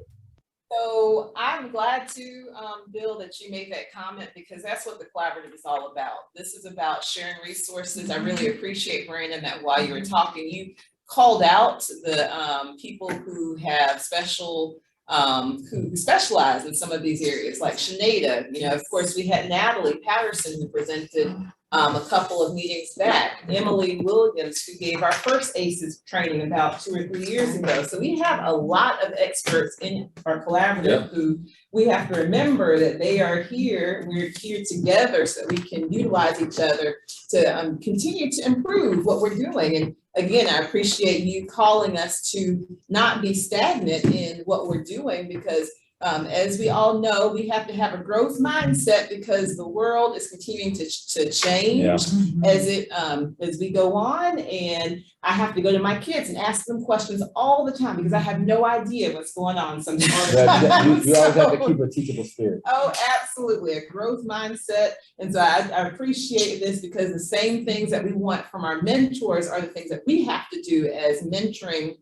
So I'm glad to, Bill, that you made that comment, because that's what the collaborative is all about. This is about sharing resources. I really appreciate, Brandon, that while you were talking, you called out the people who have who specialize in some of these areas, like Sinead. Of course, we had Natalie Patterson, who presented a couple of meetings back, Emily Williams, who gave our first ACEs training about 2 or 3 years ago. So we have a lot of experts in our collaborative who we have to remember that they are here. We're here together so that we can utilize each other to continue to improve what we're doing. And again, I appreciate you calling us to not be stagnant in what we're doing, because as we all know, we have to have a growth mindset, because the world is continuing to change as we go on. And I have to go to my kids and ask them questions all the time, because I have no idea what's going on sometimes. You always have to keep a teachable spirit. Oh, absolutely, a growth mindset. And so I appreciate this, because the same things that we want from our mentors are the things that we have to do as mentoring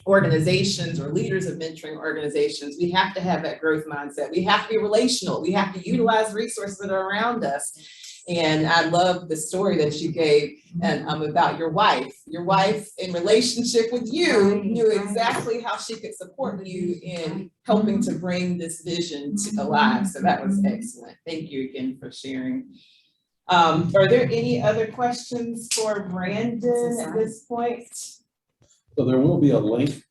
organizations or leaders of mentoring organizations. We have to have that growth mindset. We have to be relational. We have to utilize resources that are around us. And I love the story that you gave about your wife. Your wife, in relationship with you, knew exactly how she could support you in helping to bring this vision to alive. So that was excellent. Thank you again for sharing. Are there any other questions for Brandon at this point? So there will be a link.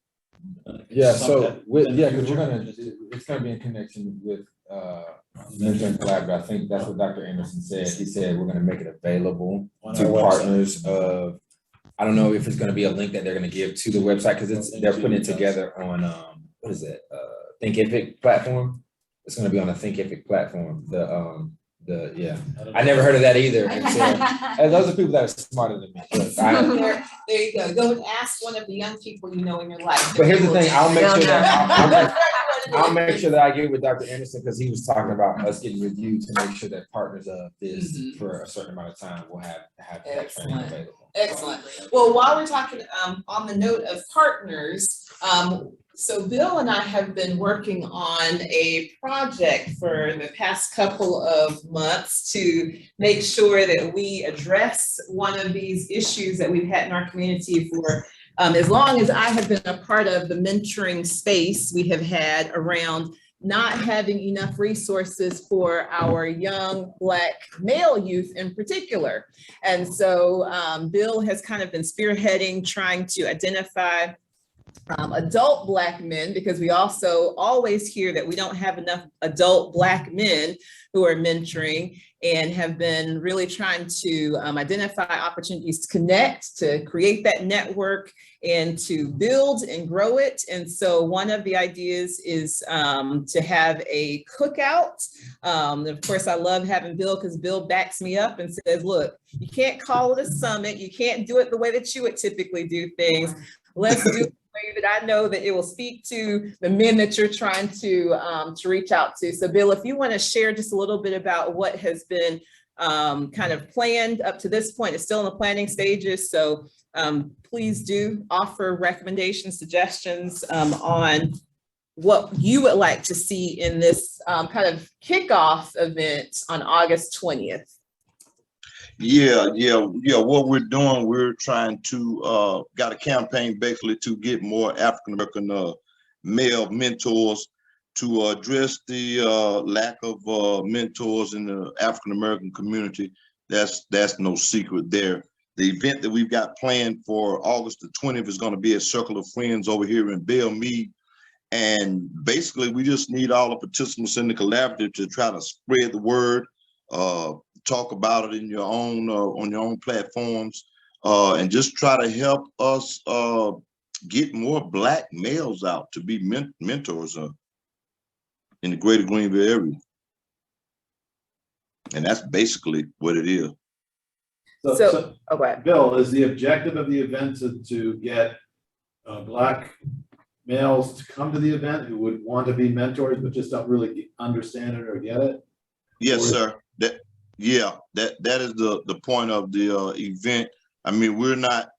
Because it's gonna be in connection with Mentoring Collaborative. I think that's what Dr. Anderson said. He said we're gonna make it available to partners of, I don't know if it's gonna be a link that they're gonna give to the website, because they're putting it together on what is it, Thinkific platform. It's gonna be on a Thinkific platform. Yeah, I never heard of that either. And those are people that are smarter than me. Look, There you go. Go and ask one of the young people you know in your life. but here's the thing, I'll make sure that I get with Dr. Anderson, because he was talking about us getting reviewed to make sure that partners of this for a certain amount of time will have that training available. Excellent. Well, while we're talking on the note of partners, so Bill and I have been working on a project for the past couple of months to make sure that we address one of these issues that we've had in our community for as long as I have been a part of the mentoring space we have had around not having enough resources for our young Black male youth in particular. And so Bill has kind of been spearheading, trying to identify adult Black men, because we also always hear that we don't have enough adult Black men who are mentoring, and have been really trying to identify opportunities to connect, to create that network, and to build and grow it. And so one of the ideas is to have a cookout. Of course, I love having Bill, because Bill backs me up and says, look, you can't call it a summit. You can't do it the way that you would typically do things. Let's do it way that I know that it will speak to the men that you're trying to reach out to. So Bill, if you want to share just a little bit about what has been kind of planned up to this point. It's still in the planning stages. So please do offer recommendations, suggestions on what you would like to see in this kind of kickoff event on August 20th. Yeah. What we're doing, we're trying to got a campaign basically to get more African American male mentors to address the lack of mentors in the African American community. That's no secret there. The event that we've got planned for August the 20th is going to be at Circle of Friends over here in Belle Meade. And basically, we just need all the participants in the collaborative to try to spread the word, talk about it in your own on your own platforms, and just try to help us get more Black males out to be mentors in the greater Greenville area. And that's basically what it is. So Okay. Bill, is the objective of the event to get Black males to come to the event who would want to be mentors but just don't really understand it or get it? Yes, sir. That is the point of the event. I mean, we're not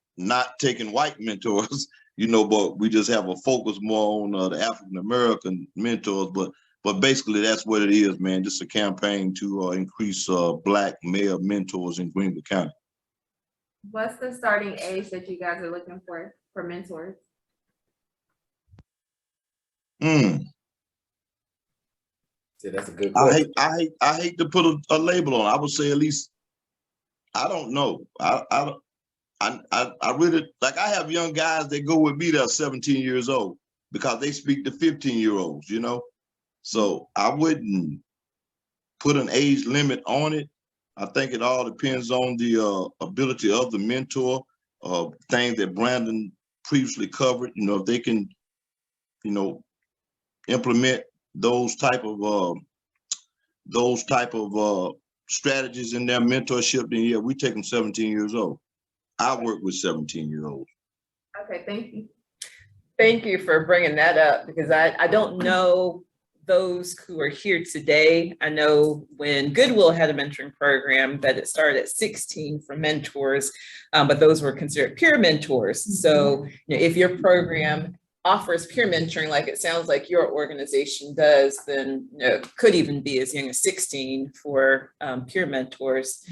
taking white mentors, but we just have a focus more on the African American mentors. But basically, that's what it is, man. Just a campaign to increase Black male mentors in Greenville County. What's the starting age that you guys are looking for mentors? See, that's a good question. I hate to put a label on. I would say at least, I don't know. I really, like, I have young guys that go with me that are 17 years old because they speak to 15-year-olds, So I wouldn't put an age limit on it. I think it all depends on the ability of the mentor, things that Brandon previously covered. If they can, implement those type of strategies in their mentorship, then yeah, we take them 17 years old. I work with 17-year-olds. Okay, thank you. Thank you for bringing that up, because I don't know those who are here today. I know when Goodwill had a mentoring program that it started at 16 for mentors, but those were considered peer mentors. So if your program offers peer mentoring, like it sounds like your organization does, then could even be as young as 16 for peer mentors.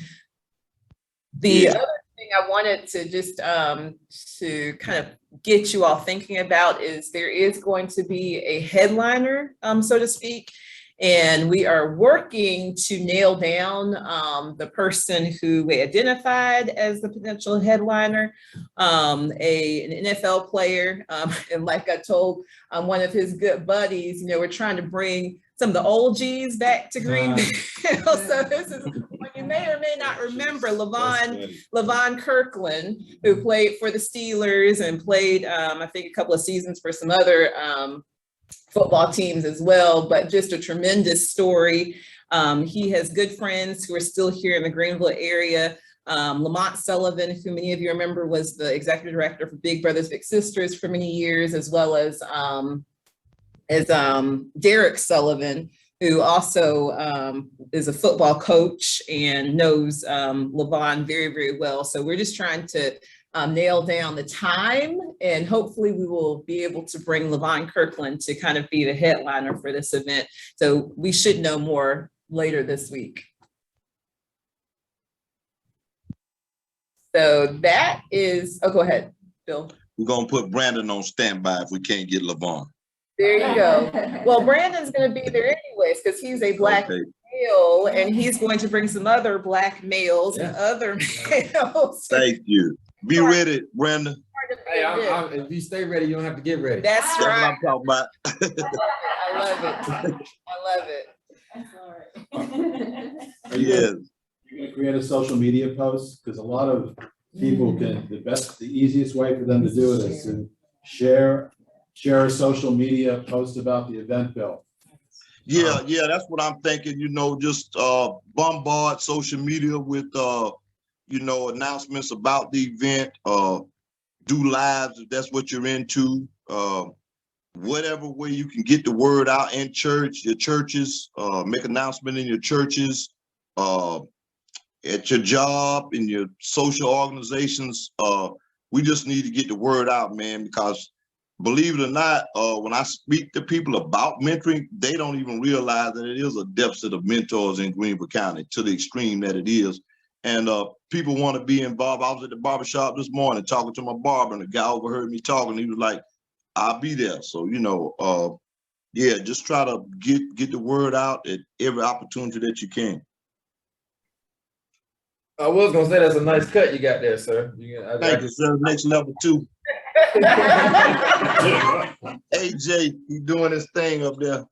The other thing I wanted to just to kind of get you all thinking about is there is going to be a headliner, so to speak, and we are working to nail down the person who we identified as the potential headliner, an NFL player. And like I told one of his good buddies, we're trying to bring some of the old G's back to Greenville. So this is, you may or may not remember Levon Kirkland, who played for the Steelers and played, I think, a couple of seasons for some other football teams as well, but just a tremendous story. He has good friends who are still here in the Greenville area. Lamont Sullivan, who many of you remember was the executive director for Big Brothers Big Sisters for many years, as well as Derek Sullivan, who also is a football coach and knows Levon very, very well. So we're just trying to nail down the time, and hopefully we will be able to bring Levon Kirkland to kind of be the headliner for this event. So we should know more later this week. So that is, oh, go ahead, Bill. We're gonna put Brandon on standby if we can't get Levon. There you go. Well, Brandon's going to be there anyways because he's a Black male, and he's going to bring some other Black males and other males. Thank you. Be ready, Brandon. Hey, if you stay ready, you don't have to get ready. That's That's right. what I'm talking about. I love it. I love it. That's all right. Are you Yes. You're gonna create a social media post? Because a lot of people can, the easiest way for them to do it is to share a social media post about the event, Bill. Yeah, that's what I'm thinking, just bombard social media with announcements about the event, do lives if that's what you're into, whatever way you can get the word out in your churches, make announcement in your churches, at your job, in your social organizations. We just need to get the word out, man, because believe it or not, when I speak to people about mentoring, they don't even realize that it is a deficit of mentors in Greenville County to the extreme that it is. And people want to be involved. I was at the barbershop this morning talking to my barber, and the guy overheard me talking. He was like, I'll be there. So, just try to get the word out at every opportunity that you can. I was gonna say that's a nice cut you got there, sir. Thank you, sir. Next level 2. AJ, he doing his thing up there.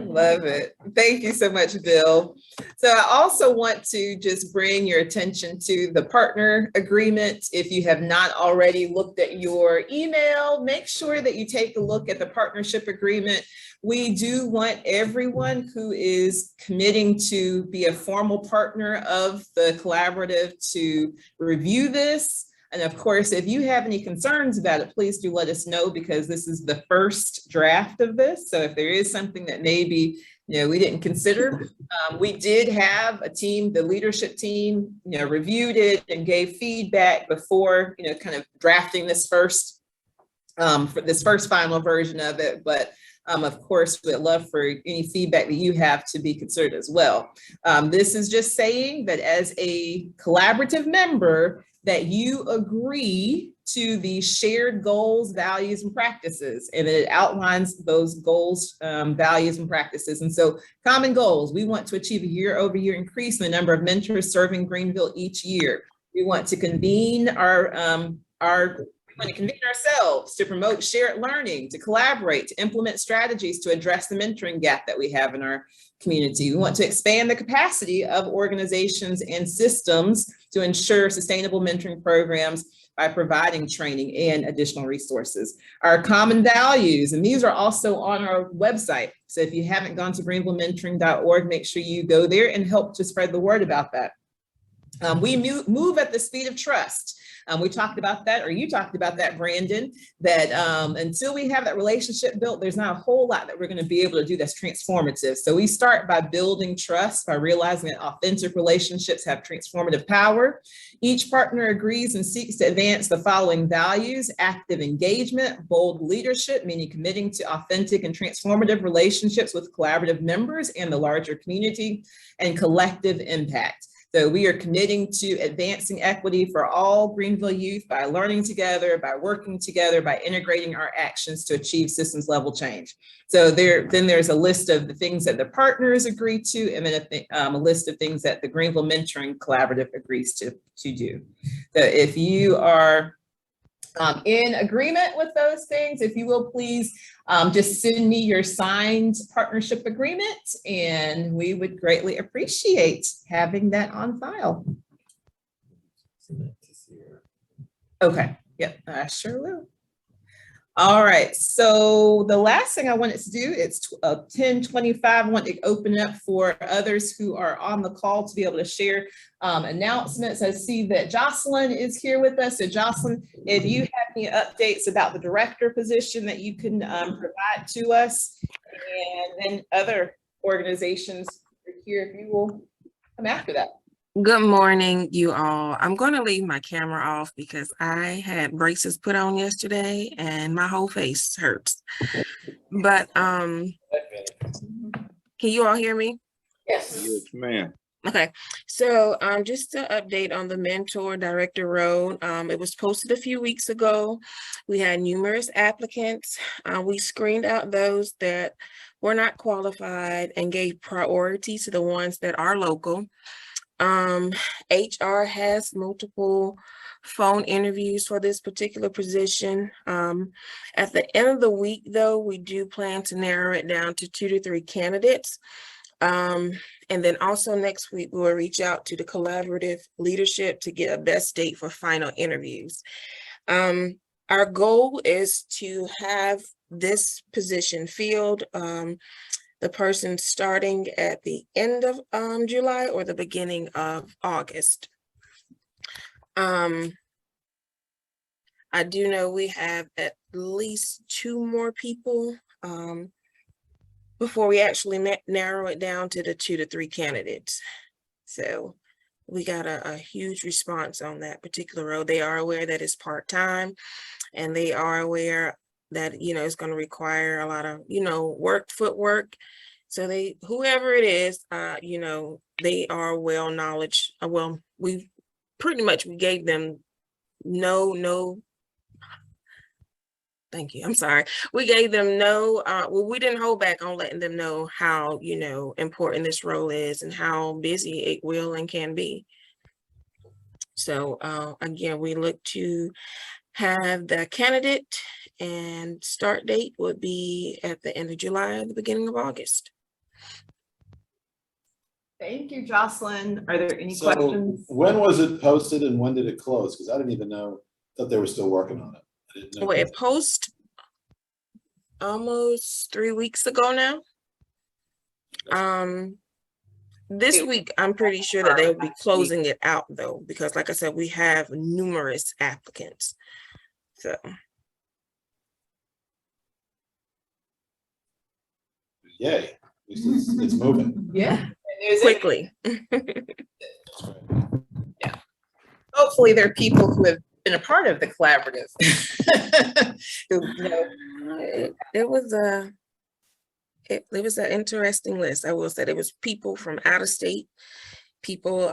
Love it. Thank you so much, Bill. So I also want to just bring your attention to the partner agreement. If you have not already looked at your email, make sure that you take a look at the partnership agreement. We do want everyone who is committing to be a formal partner of the collaborative to review this. And of course, if you have any concerns about it, please do let us know, because this is the first draft of this. So if there is something that maybe we didn't consider, we did have a team, the leadership team, reviewed it and gave feedback before, kind of drafting this first final version of it. But of course, we'd love for any feedback that you have to be considered as well. This is just saying that as a collaborative member, that you agree to the shared goals, values, and practices, and it outlines those goals, values, and practices. And so common goals, we want to achieve a year-over-year increase in the number of mentors serving Greenville each year. We want to convene ourselves to promote shared learning, to collaborate, to implement strategies to address the mentoring gap that we have in our community. We want to expand the capacity of organizations and systems to ensure sustainable mentoring programs by providing training and additional resources. Our common values, and these are also on our website. So if you haven't gone to greenvillementoring.org, make sure you go there and help to spread the word about that. We move at the speed of trust. We talked about that, or you talked about that, Brandon, that until we have that relationship built, there's not a whole lot that we're going to be able to do that's transformative. So we start by building trust, by realizing that authentic relationships have transformative power. Each partner agrees and seeks to advance the following values: active engagement, bold leadership, meaning committing to authentic and transformative relationships with collaborative members and the larger community, and collective impact. So we are committing to advancing equity for all Greenville youth by learning together, by working together, by integrating our actions to achieve systems level change. So then there's a list of the things that the partners agree to, and then a list of things that the Greenville Mentoring Collaborative agrees to do. So if you are in agreement with those things, if you will, please just send me your signed partnership agreement, and we would greatly appreciate having that on file. Okay, yep, I sure will. All right, so the last thing I wanted to do, it's 10:25. I want to open up for others who are on the call to be able to share announcements. I see that Jocelyn is here with us. So Jocelyn, if you have any updates about the director position that you can provide to us, and then other organizations are here, if you will come after that. Good morning, you all. I'm going to leave my camera off because I had braces put on yesterday and my whole face hurts. But can you all hear me? Yes. Yes, ma'am. Okay, so just to update on the Mentor Director Road, it was posted a few weeks ago. We had numerous applicants. We screened out those that were not qualified and gave priority to the ones that are local. HR has multiple phone interviews for this particular position. At the end of the week, though, we do plan to narrow it down to 2 to 3 candidates. And then also next week, we'll reach out to the collaborative leadership to get a best date for final interviews. Our goal is to have this position filled. The person starting at the end of July or the beginning of August. I do know we have at least 2 more people before we actually narrow it down to the 2 to 3 candidates. So we got a huge response on that particular role. They are aware that it's part-time, and they are aware that, it's going to require a lot of, footwork. So whoever it is, they are well knowledge. We gave them thank you. I'm sorry. We gave them we didn't hold back on letting them know how, important this role is and how busy it will and can be. So again, we look to have the candidate, and start date would be at the end of July or the beginning of August. Thank you, Jocelyn. Are there any So questions? when was it posted and when did it close? Because I didn't even know that they were still working on it. I didn't know. Well, it posted almost 3 weeks ago now. This week, I'm pretty sure that they'll be closing it out though, because like I said, we have numerous applicants. So. Yay, at least it's moving. Yeah. Quickly. Yeah. Hopefully there are people who have been a part of the collaborative. It was an interesting list. I will say there was people from out of state, people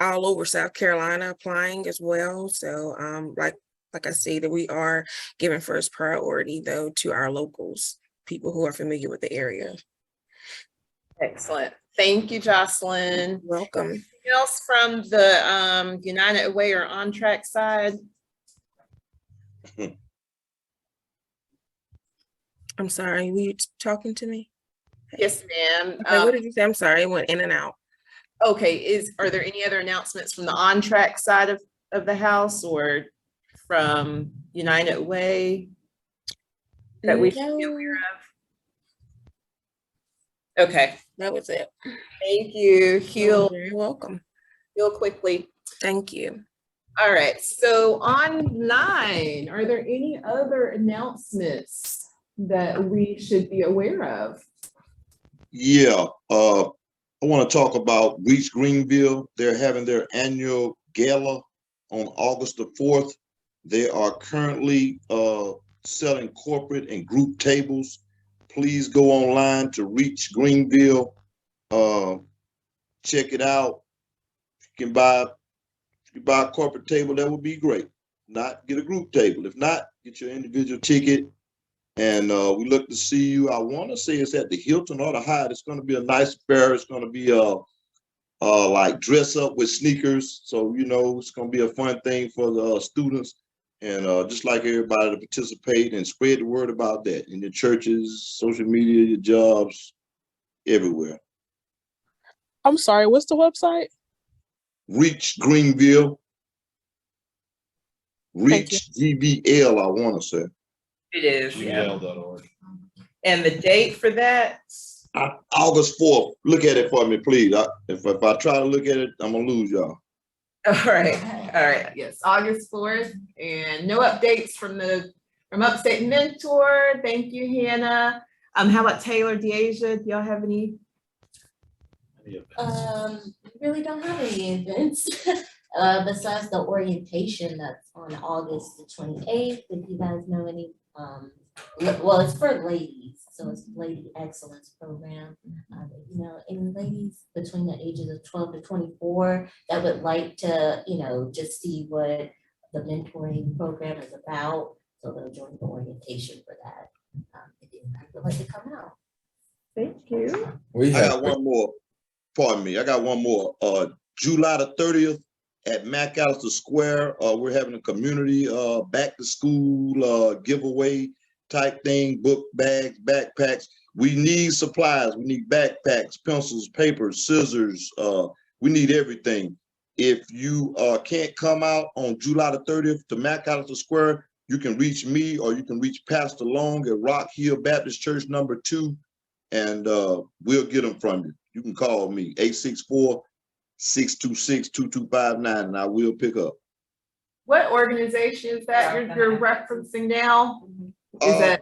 all over South Carolina applying as well. So like I say, that we are giving first priority though to our locals, people who are familiar with the area. Excellent. Thank you, Jocelyn. Welcome. Anything else from the United Way or On Track side? I'm sorry, were you talking to me? Yes, ma'am. Okay, what did you say? I'm sorry, it went in and out. Okay, are there any other announcements from the On Track side of the house or from United Way that we should be aware of? Okay. That was it. Thank you. You're very welcome. Heal quickly. Thank you. All right. So on 9, are there any other announcements that we should be aware of? Yeah, I want to talk about Reach Greenville. They're having their annual gala on August the 4th. They are currently selling corporate and group tables. Please go online to Reach Greenville. Check it out. If you buy a corporate table, that would be great. Not get a group table. If not, get your individual ticket. And we look to see you. I want to say it's at the Hilton or the Hyatt. It's going to be a nice affair. It's going to be like dress up with sneakers. So, it's going to be a fun thing for the students. And just like everybody to participate and spread the word about that in your churches, social media, your jobs, everywhere. I'm sorry, what's the website? Reach Greenville. Reach GBL, I want to say. It is, yeah. gmail.org. And the date for that? August 4th. Look at it for me, please. If I try to look at it, I'm gonna lose y'all. All right, yes, August 4th, and no updates from Upstate Mentor. Thank you, Hannah. How about Taylor, Deasia? Do y'all have any? Really don't have any events, besides the orientation that's on August the 28th. If you guys know any, well, it's for ladies, so it's Lady Excellence Program. You know, any ladies between the ages of 12 to 24 that would like to, you know, just see what the mentoring program is about, so they'll join the orientation for that. If you would like to come out. Thank you. We I have, got one more. Pardon me. I got one more. July the 30th at McAllister Square. We're having a community back to school giveaway type thing, book bags, backpacks. We need supplies. We need backpacks, pencils, paper, scissors. We need everything. If you can't come out on July the 30th to McAllister Square, you can reach me or you can reach Pastor Long at Rock Hill Baptist Church #2, and we'll get them from you. You can call me 864-626-2259, and I will pick up. What organization is that you're referencing now? Is that?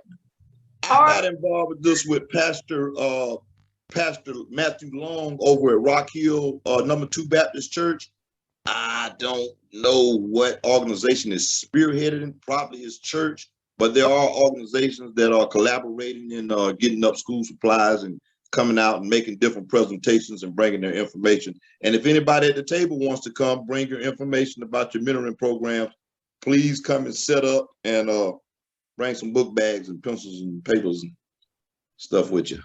I got involved with this with Pastor Matthew Long over at Rock Hill #2 Baptist Church. I don't know what organization is spearheading, probably his church, but there are organizations that are collaborating in getting up school supplies and coming out and making different presentations and bringing their information. And if anybody at the table wants to come, bring your information about your mentoring programs, please come and set up and bring some book bags and pencils and papers and stuff with you.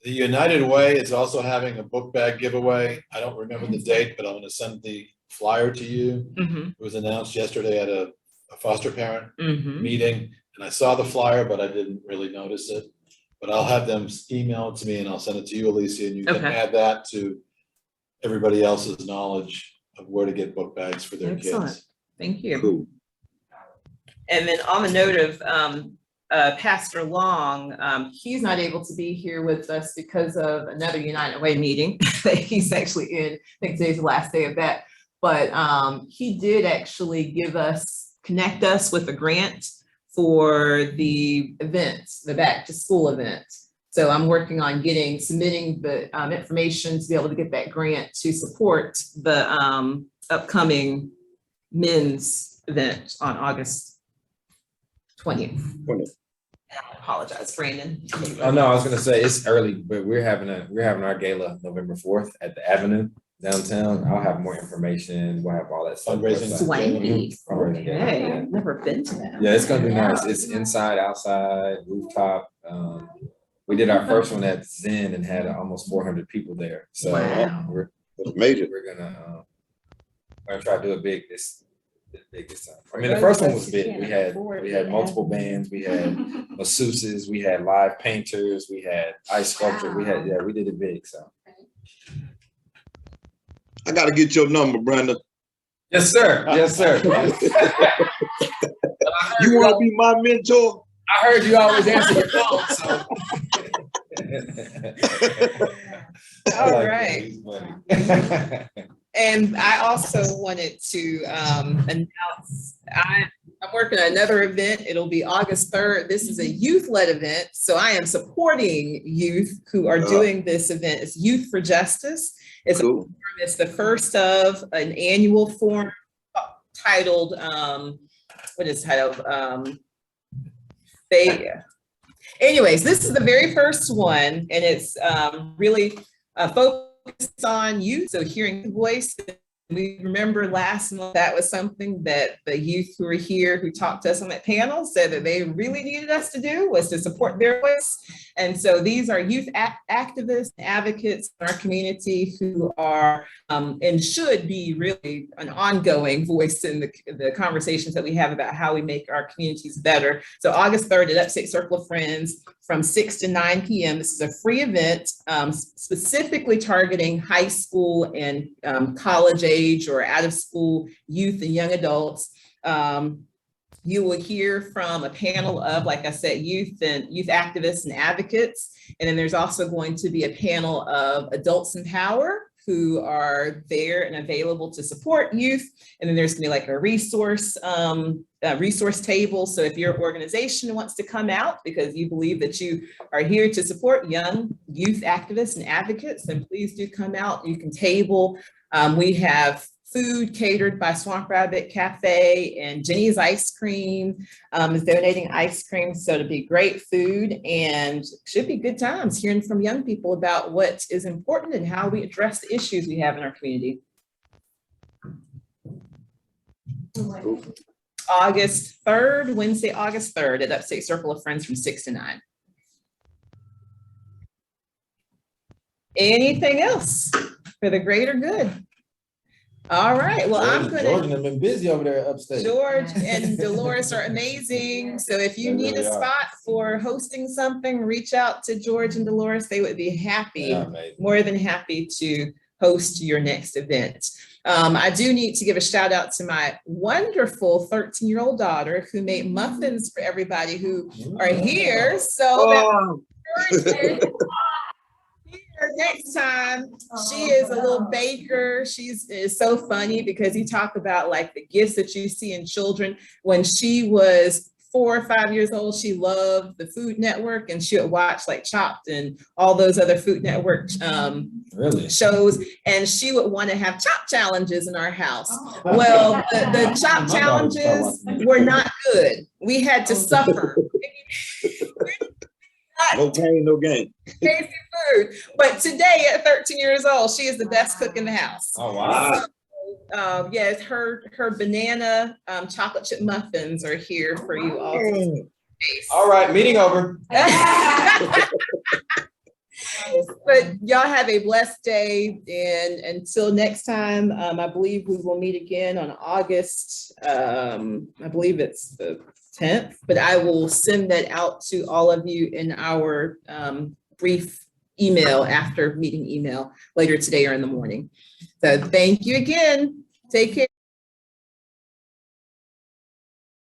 The United Way is also having a book bag giveaway. I don't remember the date, but I'm going to send the flyer to you. Mm-hmm. It was announced yesterday at a foster parent Mm-hmm. meeting, and I saw the flyer, but I didn't really notice it. But I'll have them email it to me and I'll send it to you, Alicia, and you can add that to everybody else's knowledge of where to get book bags for their kids. Thank you. Cool. And then on the note of Pastor Long, he's not able to be here with us because of another United Way meeting that he's actually in. I think today's the last day of that. But he did actually connect us with a grant for the events, the back to school event. So I'm working on submitting the information to be able to get that grant to support the upcoming men's event on August 20th. I apologize, Brandon. oh no, I was gonna say it's early, but we're having our gala November 4th at the Avenue downtown. I'll have more information. We'll have all that stuff. Fundraising. Swanky. Fundraising, yeah. Okay, I've never been to that. Yeah, it's gonna be nice. It's inside, outside, rooftop. We did our first one at Zen and had almost 400 people there. So Wow. we're Major. gonna try to do it big this time. I mean, the first one was big. We had multiple bands, we had masseuses, we had live painters, we had ice sculpture, we did it big. So I got to get your number, Brenda. yes, sir. Yes, sir. You want to be my mentor? I heard you always answer the phone, so. All right. And I also wanted to announce, I'm working on another event. It'll be August 3rd. This is a youth-led event. So I am supporting youth who are doing this event. It's Youth for Justice. It's, Cool. it's the first of an annual forum titled, anyways, this is the very first one, and it's really focused on youth. So hearing the voice. We remember last month that was something that the youth who were here who talked to us on that panel said that they really needed us to do, was to support their voice. And so these are youth activists, advocates in our community who are and should be really an ongoing voice in the conversations that we have about how we make our communities better. So August 3rd at Upstate Circle of Friends from 6 to 9 p.m. This is a free event specifically targeting high school and college age or out of school youth and young adults. You will hear from a panel of, like I said, youth activists and advocates. And then there's also going to be a panel of adults in power who are there and available to support youth. And then there's gonna be like a resource table. So if your organization wants to come out because you believe that you are here to support young youth activists and advocates, then please do come out. You can table. We have food catered by Swamp Rabbit Cafe, and Jenny's Ice Cream is donating ice cream. So it'll be great food and should be good times hearing from young people about what is important and how we address the issues we have in our community. August 3rd, Wednesday, August 3rd at Upstate Circle of Friends from 6 to 9. Anything else for the greater good? All right, well, I'm gonna. George have been busy over there upstate. George and Dolores are amazing. So if you need a spot for hosting something, reach out to George and Dolores. They would be happy, more than happy to host your next event. I do need to give a shout out to my wonderful 13-year-old daughter who made muffins for everybody who are here. So next time, she is a little baker. Is so funny because you talk about like the gifts that you see in children. When she was 4 or 5 years old, she loved the Food Network and she would watch like Chopped and all those other Food Network shows. And she would want to have chop challenges in our house. Well, the chop challenges were not good. We had to suffer. No pain, no gain. Tasty food. But today at 13 years old, she is the best cook in the house. Oh, wow. So, yes, her banana chocolate chip muffins are here for you all. All right, meeting over. But y'all have a blessed day, and until next time, I believe we will meet again on August, I believe it's the 10th, but I will send that out to all of you in our brief email after meeting email later today or in the morning. So thank you again. Take care.